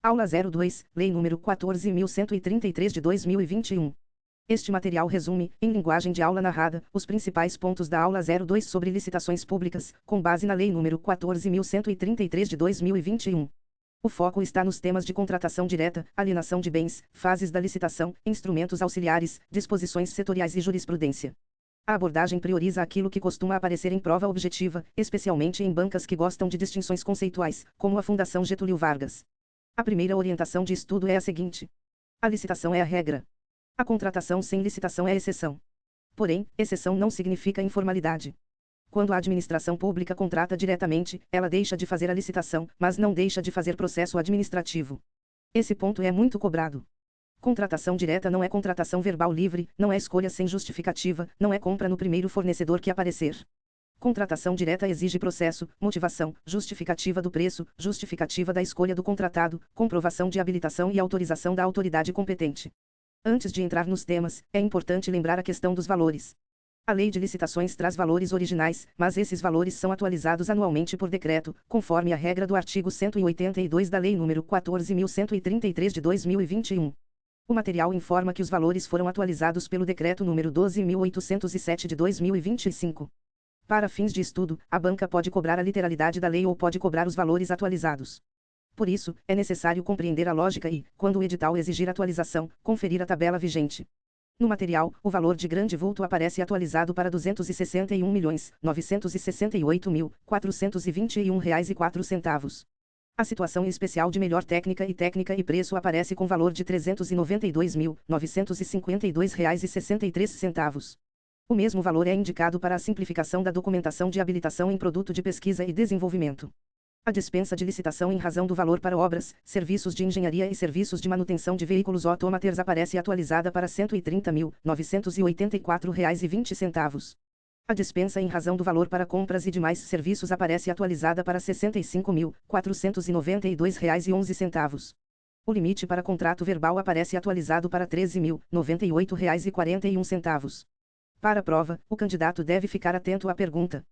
Aula 02, Lei nº 14.133 de 2021. Este material resume, em linguagem de aula narrada, os principais pontos da aula 02 sobre licitações públicas, com base na Lei nº 14.133 de 2021. O foco está nos temas de contratação direta, alienação de bens, fases da licitação, instrumentos auxiliares, disposições setoriais e jurisprudência. A abordagem prioriza aquilo que costuma aparecer em prova objetiva, especialmente em bancas que gostam de distinções conceituais, como a Fundação Getúlio Vargas. A primeira orientação de estudo é a seguinte: a licitação é a regra. A contratação sem licitação é a exceção. Porém, exceção não significa informalidade. Quando a administração pública contrata diretamente, ela deixa de fazer a licitação, mas não deixa de fazer processo administrativo. Esse ponto é muito cobrado. Contratação direta não é contratação verbal livre, não é escolha sem justificativa, não é compra no primeiro fornecedor que aparecer. Contratação direta exige processo, motivação, justificativa do preço, justificativa da escolha do contratado, comprovação de habilitação e autorização da autoridade competente. Antes de entrar nos temas, é importante lembrar a questão dos valores. A Lei de Licitações traz valores originais, mas esses valores são atualizados anualmente por decreto, conforme a regra do artigo 182 da Lei nº 14.133 de 2021. O material informa que os valores foram atualizados pelo Decreto nº 12.807 de 2025. Para fins de estudo, a banca pode cobrar a literalidade da lei ou pode cobrar os valores atualizados. Por isso, é necessário compreender a lógica e, quando o edital exigir atualização, conferir a tabela vigente. No material, o valor de grande vulto aparece atualizado para R$ 261.968.421,04. A situação especial de melhor técnica e preço aparece com valor de R$ 392.952,63. O mesmo valor é indicado para a simplificação da documentação de habilitação em produto de pesquisa e desenvolvimento. A dispensa de licitação em razão do valor para obras, serviços de engenharia e serviços de manutenção de veículos automaters aparece atualizada para R$ 130.984,20. A dispensa em razão do valor para compras e demais serviços aparece atualizada para R$ 65.492,11. O limite para contrato verbal aparece atualizado para R$ 13.098,41. Para a prova, o candidato deve ficar atento à pergunta: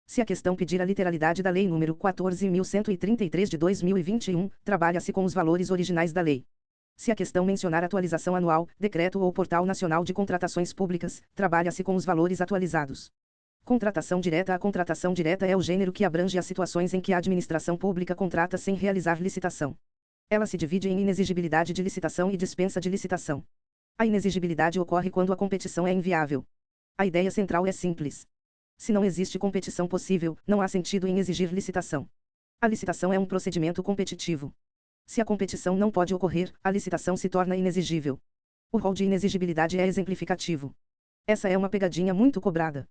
se a questão pedir a literalidade da Lei nº 14.133 de 2021, trabalha-se com os valores originais da lei. Se a questão mencionar atualização anual, decreto ou portal nacional de contratações públicas, trabalha-se com os valores atualizados. Contratação direta. A contratação direta é o gênero que abrange as situações em que a administração pública contrata sem realizar licitação. Ela se divide em inexigibilidade de licitação e dispensa de licitação. A inexigibilidade ocorre quando a competição é inviável. A ideia central é simples. Se não existe competição possível, não há sentido em exigir licitação. A licitação é um procedimento competitivo. Se a competição não pode ocorrer, a licitação se torna inexigível. O rol de inexigibilidade é exemplificativo. Essa é uma pegadinha muito cobrada.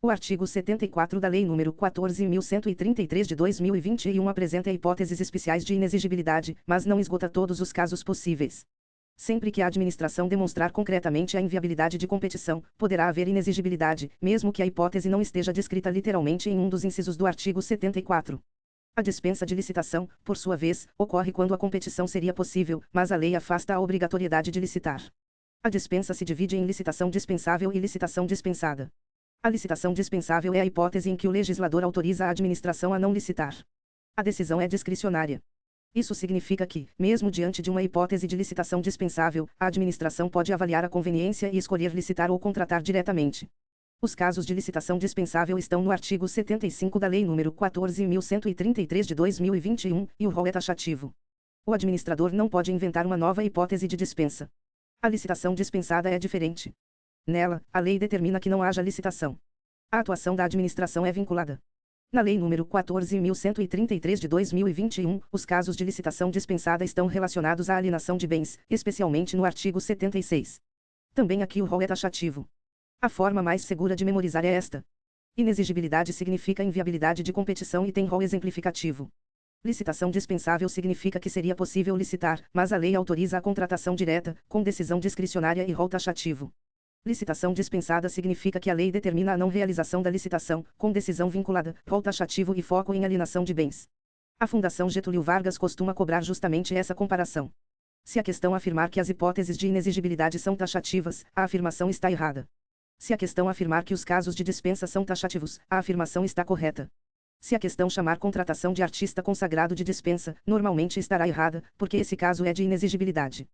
O artigo 74 da Lei nº 14.133 de 2021 apresenta hipóteses especiais de inexigibilidade, mas não esgota todos os casos possíveis. Sempre que a administração demonstrar concretamente a inviabilidade de competição, poderá haver inexigibilidade, mesmo que a hipótese não esteja descrita literalmente em um dos incisos do artigo 74. A dispensa de licitação, por sua vez, ocorre quando a competição seria possível, mas a lei afasta a obrigatoriedade de licitar. A dispensa se divide em licitação dispensável e licitação dispensada. A licitação dispensável é a hipótese em que o legislador autoriza a administração a não licitar. A decisão é discricionária. Isso significa que, mesmo diante de uma hipótese de licitação dispensável, a administração pode avaliar a conveniência e escolher licitar ou contratar diretamente. Os casos de licitação dispensável estão no artigo 75 da Lei nº 14.133 de 2021, e o rol é taxativo. O administrador não pode inventar uma nova hipótese de dispensa. A licitação dispensada é diferente. Nela, a lei determina que não haja licitação. A atuação da administração é vinculada. Na Lei nº 14.133 de 2021, os casos de licitação dispensada estão relacionados à alienação de bens, especialmente no artigo 76. Também aqui o rol é taxativo. A forma mais segura de memorizar é esta. Inexigibilidade significa inviabilidade de competição e tem rol exemplificativo. Licitação dispensável significa que seria possível licitar, mas a lei autoriza a contratação direta, com decisão discricionária e rol taxativo. Licitação dispensada significa que a lei determina a não realização da licitação, com decisão vinculada, rol taxativo e foco em alienação de bens. A Fundação Getúlio Vargas costuma cobrar justamente essa comparação. Se a questão afirmar que as hipóteses de inexigibilidade são taxativas, a afirmação está errada. Se a questão afirmar que os casos de dispensa são taxativos, a afirmação está correta. Se a questão chamar contratação de artista consagrado de dispensa, normalmente estará errada, porque esse caso é de inexigibilidade.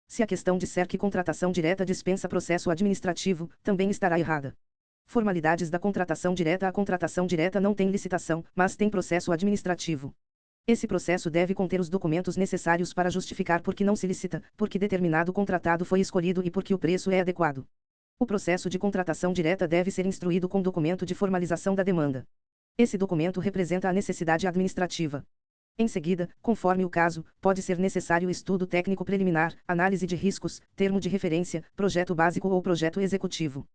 Se a questão disser que contratação direta dispensa processo administrativo, também estará errada. Formalidades da contratação direta. A contratação direta não tem licitação, mas tem processo administrativo. Esse processo deve conter os documentos necessários para justificar por que não se licita, por que determinado contratado foi escolhido e por que o preço é adequado. O processo de contratação direta deve ser instruído com documento de formalização da demanda. Esse documento representa a necessidade administrativa. Em seguida, conforme o caso, pode ser necessário estudo técnico preliminar, análise de riscos, termo de referência, projeto básico ou projeto executivo.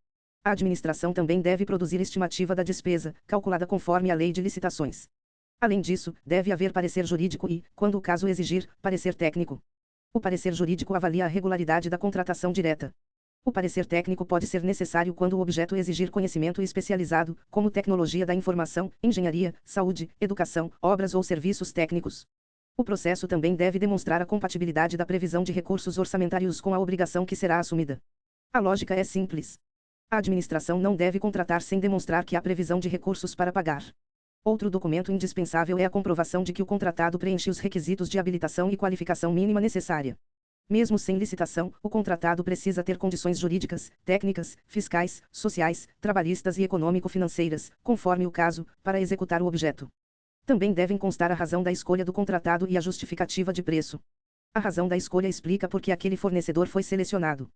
A administração também deve produzir estimativa da despesa, calculada conforme a lei de licitações. Além disso, deve haver parecer jurídico e, quando o caso exigir, parecer técnico. O parecer jurídico avalia a regularidade da contratação direta. O parecer técnico pode ser necessário quando o objeto exigir conhecimento especializado, como tecnologia da informação, engenharia, saúde, educação, obras ou serviços técnicos. O processo também deve demonstrar a compatibilidade da previsão de recursos orçamentários com a obrigação que será assumida. A lógica é simples. A administração não deve contratar sem demonstrar que há previsão de recursos para pagar. Outro documento indispensável é a comprovação de que o contratado preenche os requisitos de habilitação e qualificação mínima necessária. Mesmo sem licitação, o contratado precisa ter condições jurídicas, técnicas, fiscais, sociais, trabalhistas e econômico-financeiras, conforme o caso, para executar o objeto. Também devem constar a razão da escolha do contratado e a justificativa de preço. A razão da escolha explica por que aquele fornecedor foi selecionado.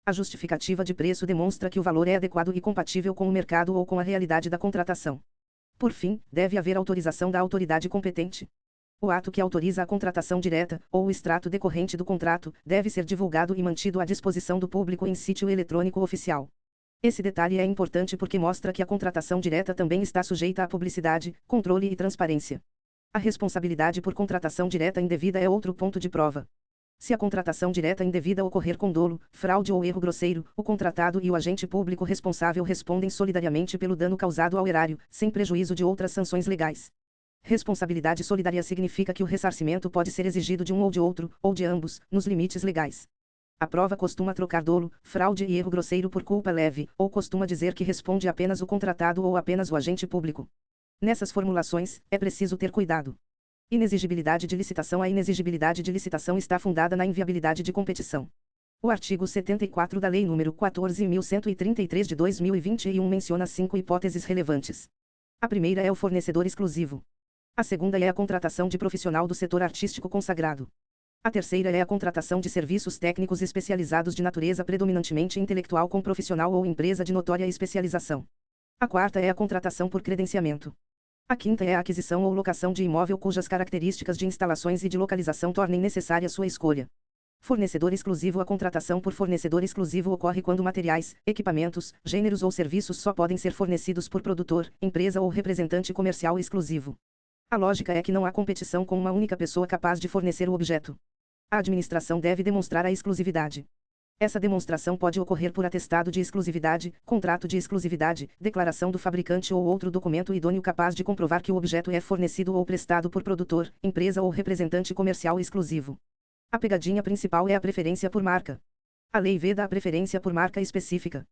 A justificativa de preço demonstra que o valor é adequado e compatível com o mercado ou com a realidade da contratação. Por fim, deve haver autorização da autoridade competente. O ato que autoriza a contratação direta, ou o extrato decorrente do contrato, deve ser divulgado e mantido à disposição do público em sítio eletrônico oficial. Esse detalhe é importante porque mostra que a contratação direta também está sujeita à publicidade, controle e transparência. A responsabilidade por contratação direta indevida é outro ponto de prova. Se a contratação direta indevida ocorrer com dolo, fraude ou erro grosseiro, o contratado e o agente público responsável respondem solidariamente pelo dano causado ao erário, sem prejuízo de outras sanções legais. Responsabilidade solidária significa que o ressarcimento pode ser exigido de um ou de outro, ou de ambos, nos limites legais. A prova costuma trocar dolo, fraude e erro grosseiro por culpa leve, ou costuma dizer que responde apenas o contratado ou apenas o agente público. Nessas formulações, é preciso ter cuidado. Inexigibilidade de licitação. A inexigibilidade de licitação está fundada na inviabilidade de competição. O artigo 74 da Lei nº 14.133 de 2021 menciona 5 hipóteses relevantes. A primeira é o fornecedor exclusivo. A segunda é a contratação de profissional do setor artístico consagrado. A terceira é a contratação de serviços técnicos especializados de natureza predominantemente intelectual com profissional ou empresa de notória especialização. A quarta é a contratação por credenciamento. A quinta é a aquisição ou locação de imóvel cujas características de instalações e de localização tornem necessária sua escolha. Fornecedor exclusivo. A contratação por fornecedor exclusivo ocorre quando materiais, equipamentos, gêneros ou serviços só podem ser fornecidos por produtor, empresa ou representante comercial exclusivo. A lógica é que não há competição com uma única pessoa capaz de fornecer o objeto. A administração deve demonstrar a exclusividade. Essa demonstração pode ocorrer por atestado de exclusividade, contrato de exclusividade, declaração do fabricante ou outro documento idôneo capaz de comprovar que o objeto é fornecido ou prestado por produtor, empresa ou representante comercial exclusivo. A pegadinha principal é a preferência por marca. A lei veda a preferência por marca específica.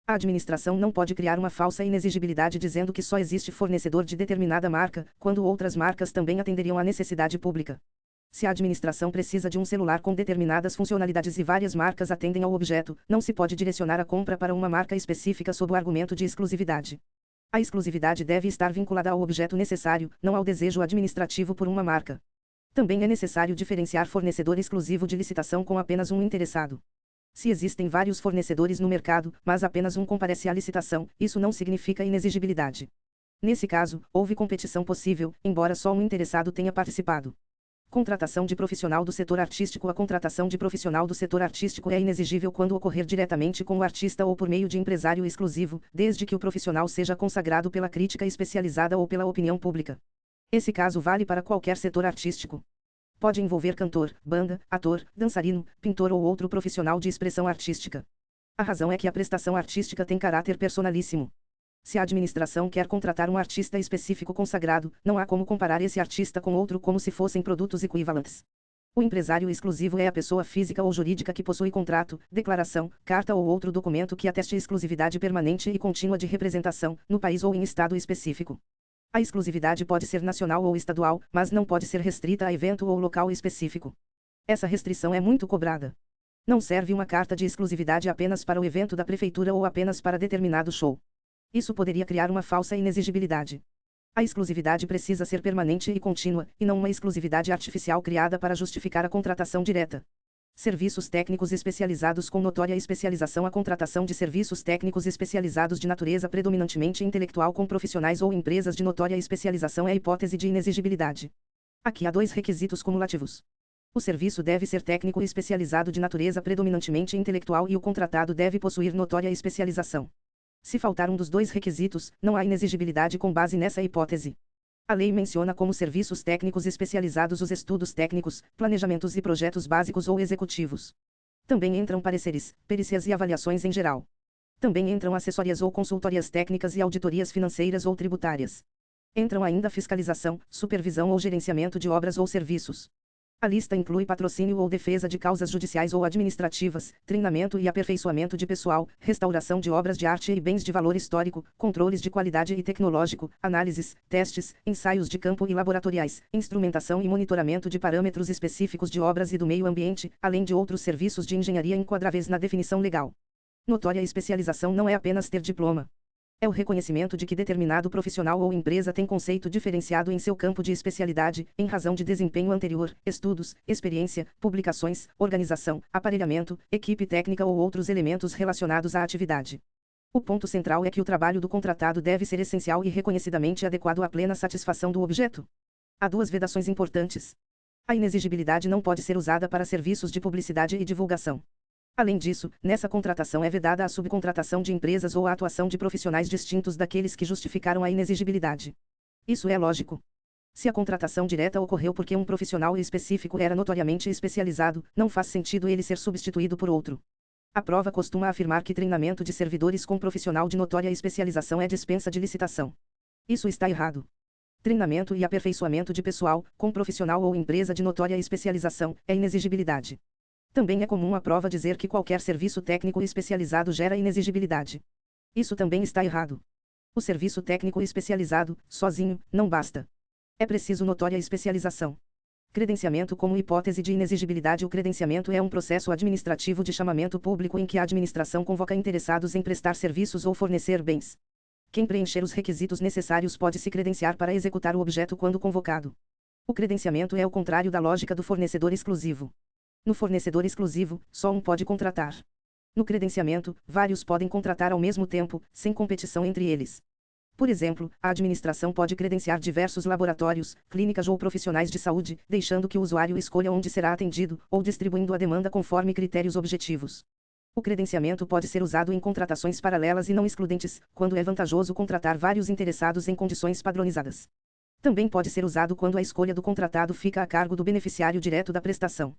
A administração não pode criar uma falsa inexigibilidade dizendo que só existe fornecedor de determinada marca, quando outras marcas também atenderiam à necessidade pública. Se a administração precisa de um celular com determinadas funcionalidades e várias marcas atendem ao objeto, não se pode direcionar a compra para uma marca específica sob o argumento de exclusividade. A exclusividade deve estar vinculada ao objeto necessário, não ao desejo administrativo por uma marca. Também é necessário diferenciar fornecedor exclusivo de licitação com apenas um interessado. Se existem vários fornecedores no mercado, mas apenas um comparece à licitação, isso não significa inexigibilidade. Nesse caso, houve competição possível, embora só um interessado tenha participado. Contratação de profissional do setor artístico. A contratação de profissional do setor artístico é inexigível quando ocorrer diretamente com o artista ou por meio de empresário exclusivo, desde que o profissional seja consagrado pela crítica especializada ou pela opinião pública. Esse caso vale para qualquer setor artístico. Pode envolver cantor, banda, ator, dançarino, pintor ou outro profissional de expressão artística. A razão é que a prestação artística tem caráter personalíssimo. Se a administração quer contratar um artista específico consagrado, não há como comparar esse artista com outro como se fossem produtos equivalentes. O empresário exclusivo é a pessoa física ou jurídica que possui contrato, declaração, carta ou outro documento que ateste exclusividade permanente e contínua de representação, no país ou em estado específico. A exclusividade pode ser nacional ou estadual, mas não pode ser restrita a evento ou local específico. Essa restrição é muito cobrada. Não serve uma carta de exclusividade apenas para o evento da prefeitura ou apenas para determinado show. Isso poderia criar uma falsa inexigibilidade. A exclusividade precisa ser permanente e contínua, e não uma exclusividade artificial criada para justificar a contratação direta. Serviços técnicos especializados com notória especialização. A contratação de serviços técnicos especializados de natureza predominantemente intelectual com profissionais ou empresas de notória especialização é a hipótese de inexigibilidade. Aqui há dois requisitos cumulativos. O serviço deve ser técnico e especializado de natureza predominantemente intelectual e o contratado deve possuir notória especialização. Se faltar um dos dois requisitos, não há inexigibilidade com base nessa hipótese. A lei menciona como serviços técnicos especializados os estudos técnicos, planejamentos e projetos básicos ou executivos. Também entram pareceres, perícias e avaliações em geral. Também entram assessorias ou consultorias técnicas e auditorias financeiras ou tributárias. Entram ainda fiscalização, supervisão ou gerenciamento de obras ou serviços. A lista inclui patrocínio ou defesa de causas judiciais ou administrativas, treinamento e aperfeiçoamento de pessoal, restauração de obras de arte e bens de valor histórico, controles de qualidade e tecnológico, análises, testes, ensaios de campo e laboratoriais, instrumentação e monitoramento de parâmetros específicos de obras e do meio ambiente, além de outros serviços de engenharia enquadráveis na definição legal. Notória especialização não é apenas ter diploma. É o reconhecimento de que determinado profissional ou empresa tem conceito diferenciado em seu campo de especialidade, em razão de desempenho anterior, estudos, experiência, publicações, organização, aparelhamento, equipe técnica ou outros elementos relacionados à atividade. O ponto central é que o trabalho do contratado deve ser essencial e reconhecidamente adequado à plena satisfação do objeto. Há duas vedações importantes. A inexigibilidade não pode ser usada para serviços de publicidade e divulgação. Além disso, nessa contratação é vedada a subcontratação de empresas ou a atuação de profissionais distintos daqueles que justificaram a inexigibilidade. Isso é lógico. Se a contratação direta ocorreu porque um profissional específico era notoriamente especializado, não faz sentido ele ser substituído por outro. A prova costuma afirmar que treinamento de servidores com profissional de notória especialização é dispensa de licitação. Isso está errado. Treinamento e aperfeiçoamento de pessoal, com profissional ou empresa de notória especialização, é inexigibilidade. Também é comum a prova dizer que qualquer serviço técnico especializado gera inexigibilidade. Isso também está errado. O serviço técnico especializado, sozinho, não basta. É preciso notória especialização. Credenciamento como hipótese de inexigibilidade. O credenciamento é um processo administrativo de chamamento público em que a administração convoca interessados em prestar serviços ou fornecer bens. Quem preencher os requisitos necessários pode se credenciar para executar o objeto quando convocado. O credenciamento é o contrário da lógica do fornecedor exclusivo. No fornecedor exclusivo, só um pode contratar. No credenciamento, vários podem contratar ao mesmo tempo, sem competição entre eles. Por exemplo, a administração pode credenciar diversos laboratórios, clínicas ou profissionais de saúde, deixando que o usuário escolha onde será atendido, ou distribuindo a demanda conforme critérios objetivos. O credenciamento pode ser usado em contratações paralelas e não excludentes, quando é vantajoso contratar vários interessados em condições padronizadas. Também pode ser usado quando a escolha do contratado fica a cargo do beneficiário direto da prestação.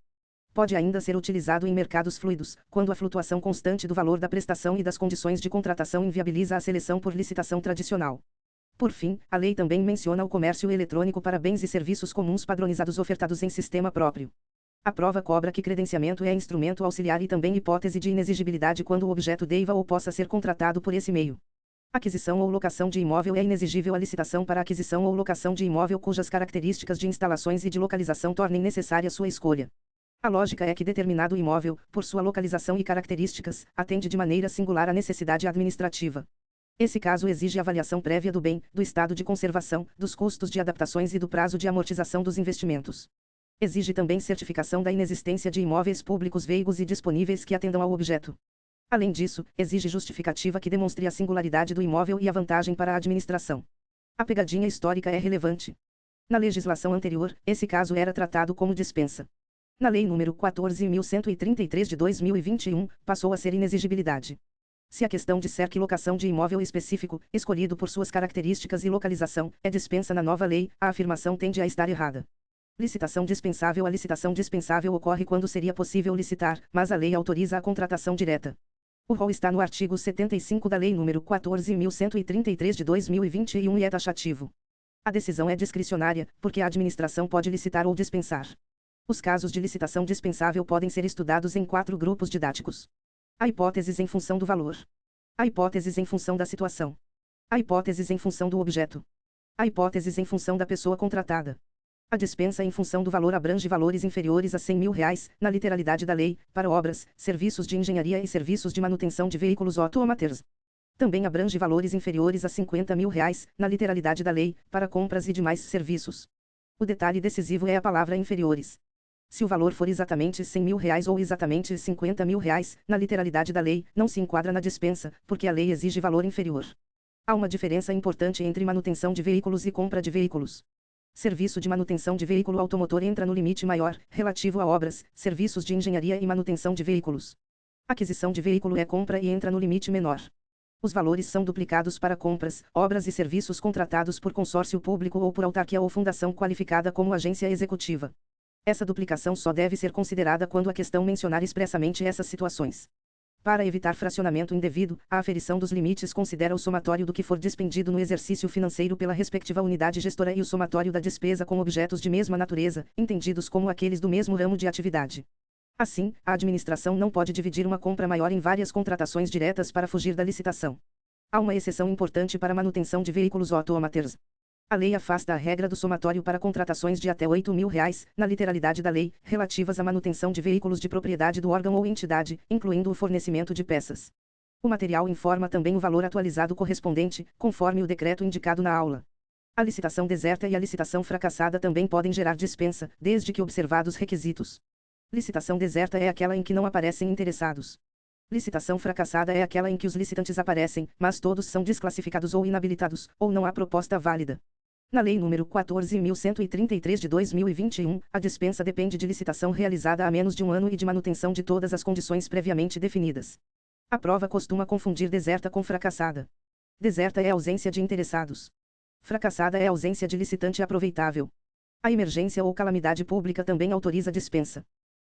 Pode ainda ser utilizado em mercados fluidos, quando a flutuação constante do valor da prestação e das condições de contratação inviabiliza a seleção por licitação tradicional. Por fim, a lei também menciona o comércio eletrônico para bens e serviços comuns padronizados ofertados em sistema próprio. A prova cobra que credenciamento é instrumento auxiliar e também hipótese de inexigibilidade quando o objeto deva ou possa ser contratado por esse meio. Aquisição ou locação de imóvel é inexigível a licitação para aquisição ou locação de imóvel cujas características de instalações e de localização tornem necessária sua escolha. A lógica é que determinado imóvel, por sua localização e características, atende de maneira singular à necessidade administrativa. Esse caso exige avaliação prévia do bem, do estado de conservação, dos custos de adaptações e do prazo de amortização dos investimentos. Exige também certificação da inexistência de imóveis públicos veigos e disponíveis que atendam ao objeto. Além disso, exige justificativa que demonstre a singularidade do imóvel e a vantagem para a administração. A pegadinha histórica é relevante. Na legislação anterior, esse caso era tratado como dispensa. Na Lei nº 14.133 de 2021, passou a ser inexigibilidade. Se a questão disser que locação de imóvel específico, escolhido por suas características e localização, é dispensa na nova lei, a afirmação tende a estar errada. Licitação dispensável. A licitação dispensável ocorre quando seria possível licitar, mas a lei autoriza a contratação direta. O rol está no artigo 75 da Lei nº 14.133 de 2021 e é taxativo. A decisão é discricionária, porque a administração pode licitar ou dispensar. Os casos de licitação dispensável podem ser estudados em 4 grupos didáticos. Há hipóteses em função do valor. Há hipóteses em função da situação. Há hipóteses em função do objeto. Há hipóteses em função da pessoa contratada. A dispensa em função do valor abrange valores inferiores a R$ 100.000, na literalidade da lei, para obras, serviços de engenharia e serviços de manutenção de veículos automotivos. Também abrange valores inferiores a R$ 50.000, na literalidade da lei, para compras e demais serviços. O detalhe decisivo é a palavra inferiores. Se o valor for exatamente R$ 100.000 ou exatamente R$ 50.000, na literalidade da lei, não se enquadra na dispensa, porque a lei exige valor inferior. Há uma diferença importante entre manutenção de veículos e compra de veículos. Serviço de manutenção de veículo automotor entra no limite maior, relativo a obras, serviços de engenharia e manutenção de veículos. Aquisição de veículo é compra e entra no limite menor. Os valores são duplicados para compras, obras e serviços contratados por consórcio público ou por autarquia ou fundação qualificada como agência executiva. Essa duplicação só deve ser considerada quando a questão mencionar expressamente essas situações. Para evitar fracionamento indevido, a aferição dos limites considera o somatório do que for despendido no exercício financeiro pela respectiva unidade gestora e o somatório da despesa com objetos de mesma natureza, entendidos como aqueles do mesmo ramo de atividade. Assim, a administração não pode dividir uma compra maior em várias contratações diretas para fugir da licitação. Há uma exceção importante para a manutenção de veículos automotivos. A lei afasta a regra do somatório para contratações de até R$ 8.000, na literalidade da lei, relativas à manutenção de veículos de propriedade do órgão ou entidade, incluindo o fornecimento de peças. O material informa também o valor atualizado correspondente, conforme o decreto indicado na aula. A licitação deserta e a licitação fracassada também podem gerar dispensa, desde que observados requisitos. Licitação deserta é aquela em que não aparecem interessados. Licitação fracassada é aquela em que os licitantes aparecem, mas todos são desclassificados ou inabilitados, ou não há proposta válida. Na Lei nº 14.133 de 2021, a dispensa depende de licitação realizada há menos de um ano e de manutenção de todas as condições previamente definidas. A prova costuma confundir deserta com fracassada. Deserta é ausência de interessados. Fracassada é ausência de licitante aproveitável. A emergência ou calamidade pública também autoriza dispensa.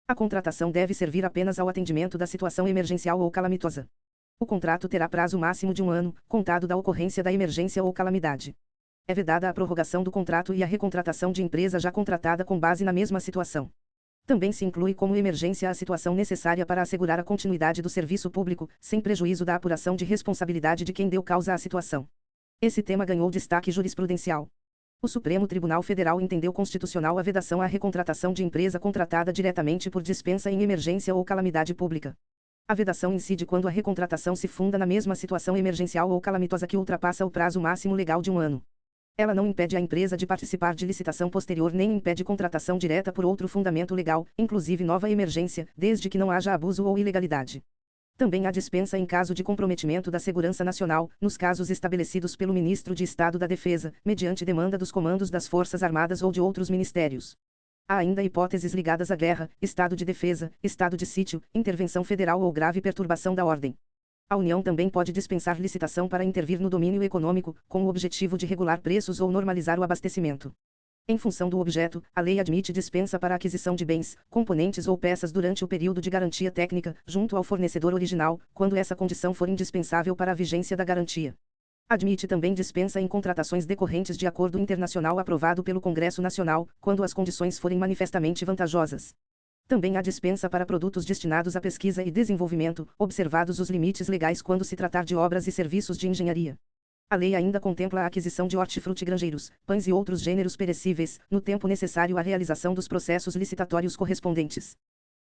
A contratação deve servir apenas ao atendimento da situação emergencial ou calamitosa. O contrato terá prazo máximo de um ano, contado da ocorrência da emergência ou calamidade. É vedada a prorrogação do contrato e a recontratação de empresa já contratada com base na mesma situação. Também se inclui como emergência a situação necessária para assegurar a continuidade do serviço público, sem prejuízo da apuração de responsabilidade de quem deu causa à situação. Esse tema ganhou destaque jurisprudencial. O Supremo Tribunal Federal entendeu constitucional a vedação à recontratação de empresa contratada diretamente por dispensa em emergência ou calamidade pública. A vedação incide quando a recontratação se funda na mesma situação emergencial ou calamitosa que ultrapassa o prazo máximo legal de um ano. Ela não impede a empresa de participar de licitação posterior nem impede contratação direta por outro fundamento legal, inclusive nova emergência, desde que não haja abuso ou ilegalidade. Também há dispensa em caso de comprometimento da segurança nacional, nos casos estabelecidos pelo Ministro de Estado da Defesa, mediante demanda dos comandos das Forças Armadas ou de outros ministérios. Há ainda hipóteses ligadas à guerra, estado de defesa, estado de sítio, intervenção federal ou grave perturbação da ordem. A União também pode dispensar licitação para intervir no domínio econômico, com o objetivo de regular preços ou normalizar o abastecimento. Em função do objeto, a lei admite dispensa para a aquisição de bens, componentes ou peças durante o período de garantia técnica, junto ao fornecedor original, quando essa condição for indispensável para a vigência da garantia. Admite também dispensa em contratações decorrentes de acordo internacional aprovado pelo Congresso Nacional, quando as condições forem manifestamente vantajosas. Também há dispensa para produtos destinados à pesquisa e desenvolvimento, observados os limites legais quando se tratar de obras e serviços de engenharia. A lei ainda contempla a aquisição de hortifrutigranjeiros, pães e outros gêneros perecíveis, no tempo necessário à realização dos processos licitatórios correspondentes.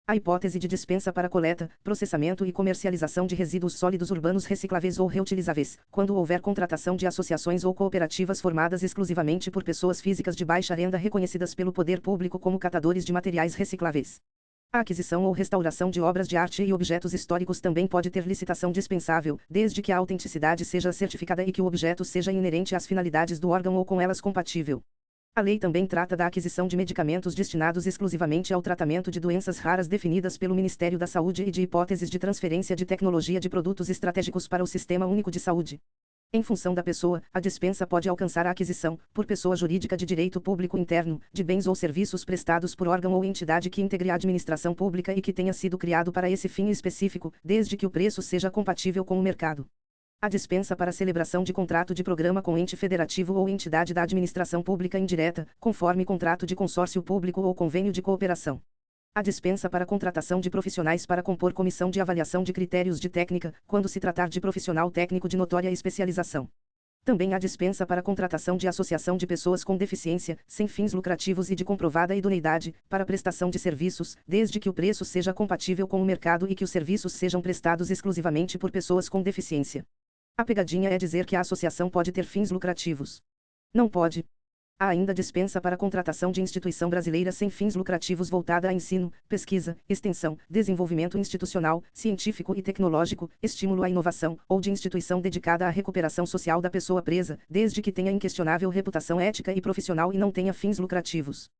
A hipótese de dispensa para coleta, processamento e comercialização de resíduos sólidos urbanos recicláveis ou reutilizáveis, quando houver contratação de associações ou cooperativas formadas exclusivamente por pessoas físicas de baixa renda reconhecidas pelo poder público como catadores de materiais recicláveis. A aquisição ou restauração de obras de arte e objetos históricos também pode ter licitação dispensável, desde que a autenticidade seja certificada e que o objeto seja inerente às finalidades do órgão ou com elas compatível. A lei também trata da aquisição de medicamentos destinados exclusivamente ao tratamento de doenças raras definidas pelo Ministério da Saúde e de hipóteses de transferência de tecnologia de produtos estratégicos para o Sistema Único de Saúde. Em função da pessoa, a dispensa pode alcançar a aquisição, por pessoa jurídica de direito público interno, de bens ou serviços prestados por órgão ou entidade que integre a administração pública e que tenha sido criado para esse fim específico, desde que o preço seja compatível com o mercado. A dispensa para celebração de contrato de programa com ente federativo ou entidade da administração pública indireta, conforme contrato de consórcio público ou convênio de cooperação. A dispensa para contratação de profissionais para compor comissão de avaliação de critérios de técnica, quando se tratar de profissional técnico de notória especialização. Também há dispensa para a contratação de associação de pessoas com deficiência, sem fins lucrativos e de comprovada idoneidade, para prestação de serviços, desde que o preço seja compatível com o mercado e que os serviços sejam prestados exclusivamente por pessoas com deficiência. A pegadinha é dizer que a associação pode ter fins lucrativos. Não pode. Há ainda dispensa para a contratação de instituição brasileira sem fins lucrativos voltada a ensino, pesquisa, extensão, desenvolvimento institucional, científico e tecnológico, estímulo à inovação, ou de instituição dedicada à recuperação social da pessoa presa, desde que tenha inquestionável reputação ética e profissional e não tenha fins lucrativos.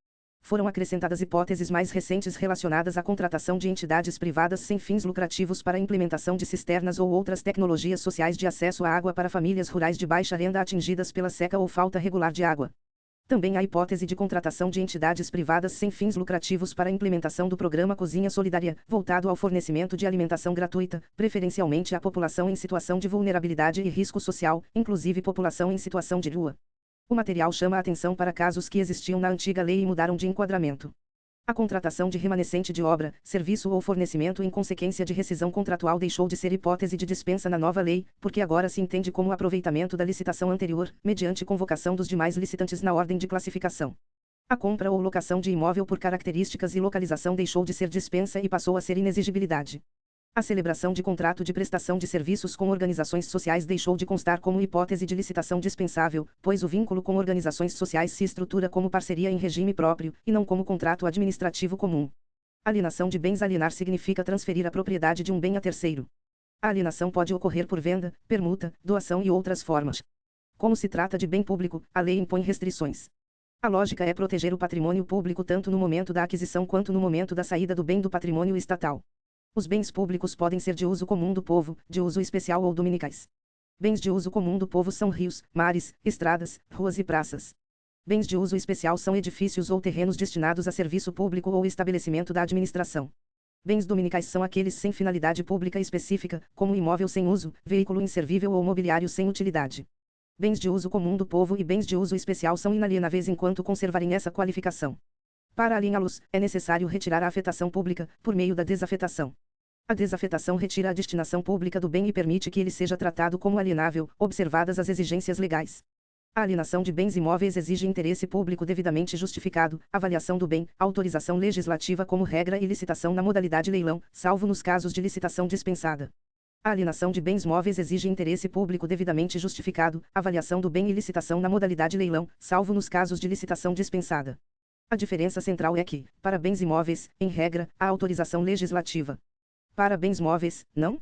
Foram acrescentadas hipóteses mais recentes relacionadas à contratação de entidades privadas sem fins lucrativos para a implementação de cisternas ou outras tecnologias sociais de acesso à água para famílias rurais de baixa renda atingidas pela seca ou falta regular de água. Também há hipótese de contratação de entidades privadas sem fins lucrativos para a implementação do programa Cozinha Solidária, voltado ao fornecimento de alimentação gratuita, preferencialmente à população em situação de vulnerabilidade e risco social, inclusive população em situação de rua. O material chama a atenção para casos que existiam na antiga lei e mudaram de enquadramento. A contratação de remanescente de obra, serviço ou fornecimento em consequência de rescisão contratual deixou de ser hipótese de dispensa na nova lei, porque agora se entende como aproveitamento da licitação anterior, mediante convocação dos demais licitantes na ordem de classificação. A compra ou locação de imóvel por características e localização deixou de ser dispensa e passou a ser inexigibilidade. A celebração de contrato de prestação de serviços com organizações sociais deixou de constar como hipótese de licitação dispensável, pois o vínculo com organizações sociais se estrutura como parceria em regime próprio, e não como contrato administrativo comum. Alienação de bens. Alienar significa transferir a propriedade de um bem a terceiro. A alienação pode ocorrer por venda, permuta, doação e outras formas. Como se trata de bem público, a lei impõe restrições. A lógica é proteger o patrimônio público tanto no momento da aquisição quanto no momento da saída do bem do patrimônio estatal. Os bens públicos podem ser de uso comum do povo, de uso especial ou dominicais. Bens de uso comum do povo são rios, mares, estradas, ruas e praças. Bens de uso especial são edifícios ou terrenos destinados a serviço público ou estabelecimento da administração. Bens dominicais são aqueles sem finalidade pública específica, como imóvel sem uso, veículo inservível ou mobiliário sem utilidade. Bens de uso comum do povo e bens de uso especial são inalienáveis enquanto conservarem essa qualificação. Para aliená-los, é necessário retirar a afetação pública, por meio da desafetação. A desafetação retira a destinação pública do bem e permite que ele seja tratado como alienável, observadas as exigências legais. A alienação de bens imóveis exige interesse público devidamente justificado, avaliação do bem, autorização legislativa como regra e licitação na modalidade leilão, salvo nos casos de licitação dispensada. A alienação de bens móveis exige interesse público devidamente justificado, avaliação do bem e licitação na modalidade leilão, salvo nos casos de licitação dispensada. A diferença central é que, para bens imóveis, em regra, há autorização legislativa. Para bens móveis, não?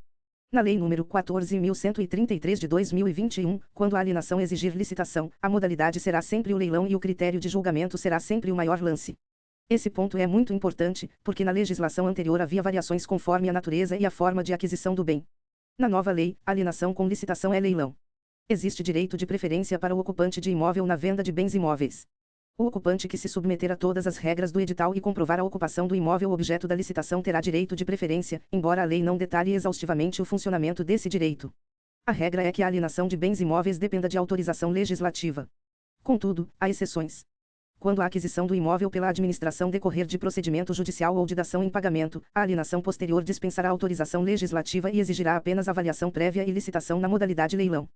Na Lei nº 14.133 de 2021, quando a alienação exigir licitação, a modalidade será sempre o leilão e o critério de julgamento será sempre o maior lance. Esse ponto é muito importante, porque na legislação anterior havia variações conforme a natureza e a forma de aquisição do bem. Na nova lei, alienação com licitação é leilão. Existe direito de preferência para o ocupante de imóvel na venda de bens imóveis. O ocupante que se submeter a todas as regras do edital e comprovar a ocupação do imóvel objeto da licitação terá direito de preferência, embora a lei não detalhe exaustivamente o funcionamento desse direito. A regra é que a alienação de bens imóveis dependa de autorização legislativa. Contudo, há exceções. Quando a aquisição do imóvel pela administração decorrer de procedimento judicial ou de dação em pagamento, a alienação posterior dispensará autorização legislativa e exigirá apenas avaliação prévia e licitação na modalidade leilão.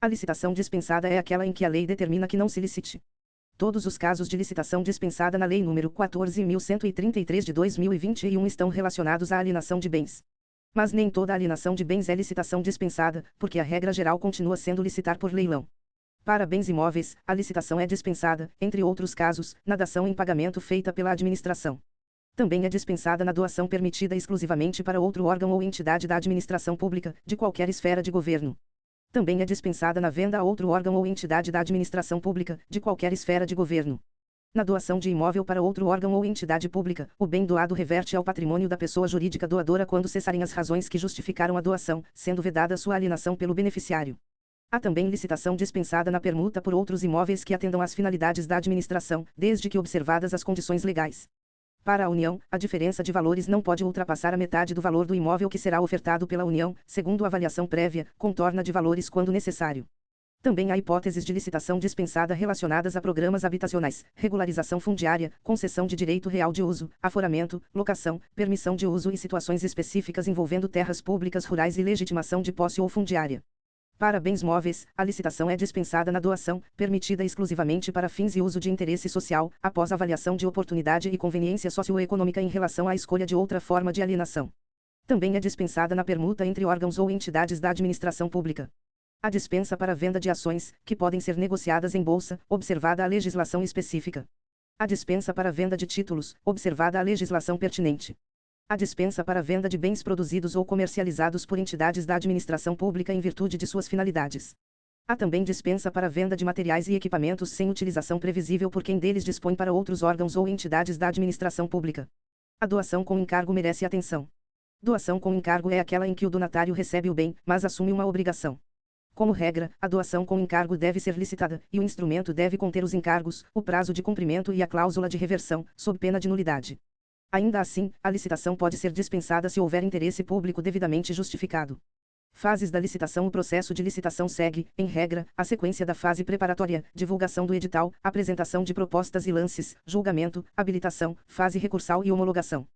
A licitação dispensada é aquela em que a lei determina que não se licite. Todos os casos de licitação dispensada na Lei nº 14.133 de 2021 estão relacionados à alienação de bens. Mas nem toda alienação de bens é licitação dispensada, porque a regra geral continua sendo licitar por leilão. Para bens imóveis, a licitação é dispensada, entre outros casos, na dação em pagamento feita pela administração. Também é dispensada na doação permitida exclusivamente para outro órgão ou entidade da administração pública, de qualquer esfera de governo. Também é dispensada na venda a outro órgão ou entidade da administração pública, de qualquer esfera de governo. Na doação de imóvel para outro órgão ou entidade pública, o bem doado reverte ao patrimônio da pessoa jurídica doadora quando cessarem as razões que justificaram a doação, sendo vedada sua alienação pelo beneficiário. Há também licitação dispensada na permuta por outros imóveis que atendam às finalidades da administração, desde que observadas as condições legais. Para a União, a diferença de valores não pode ultrapassar a metade do valor do imóvel que será ofertado pela União, segundo avaliação prévia, contorna de valores quando necessário. Também há hipóteses de licitação dispensada relacionadas a programas habitacionais, regularização fundiária, concessão de direito real de uso, aforamento, locação, permissão de uso e situações específicas envolvendo terras públicas rurais e legitimação de posse ou fundiária. Para bens móveis, a licitação é dispensada na doação, permitida exclusivamente para fins e uso de interesse social, após avaliação de oportunidade e conveniência socioeconômica em relação à escolha de outra forma de alienação. Também é dispensada na permuta entre órgãos ou entidades da administração pública. A dispensa para venda de ações, que podem ser negociadas em bolsa, observada a legislação específica. A dispensa para venda de títulos, observada a legislação pertinente. A dispensa para venda de bens produzidos ou comercializados por entidades da administração pública em virtude de suas finalidades. Há também dispensa para venda de materiais e equipamentos sem utilização previsível por quem deles dispõe para outros órgãos ou entidades da administração pública. A doação com encargo merece atenção. Doação com encargo é aquela em que o donatário recebe o bem, mas assume uma obrigação. Como regra, a doação com encargo deve ser licitada, e o instrumento deve conter os encargos, o prazo de cumprimento e a cláusula de reversão, sob pena de nulidade. Ainda assim, a licitação pode ser dispensada se houver interesse público devidamente justificado. Fases da licitação. O processo de licitação segue, em regra, a sequência da fase preparatória, divulgação do edital, apresentação de propostas e lances, julgamento, habilitação, fase recursal e homologação.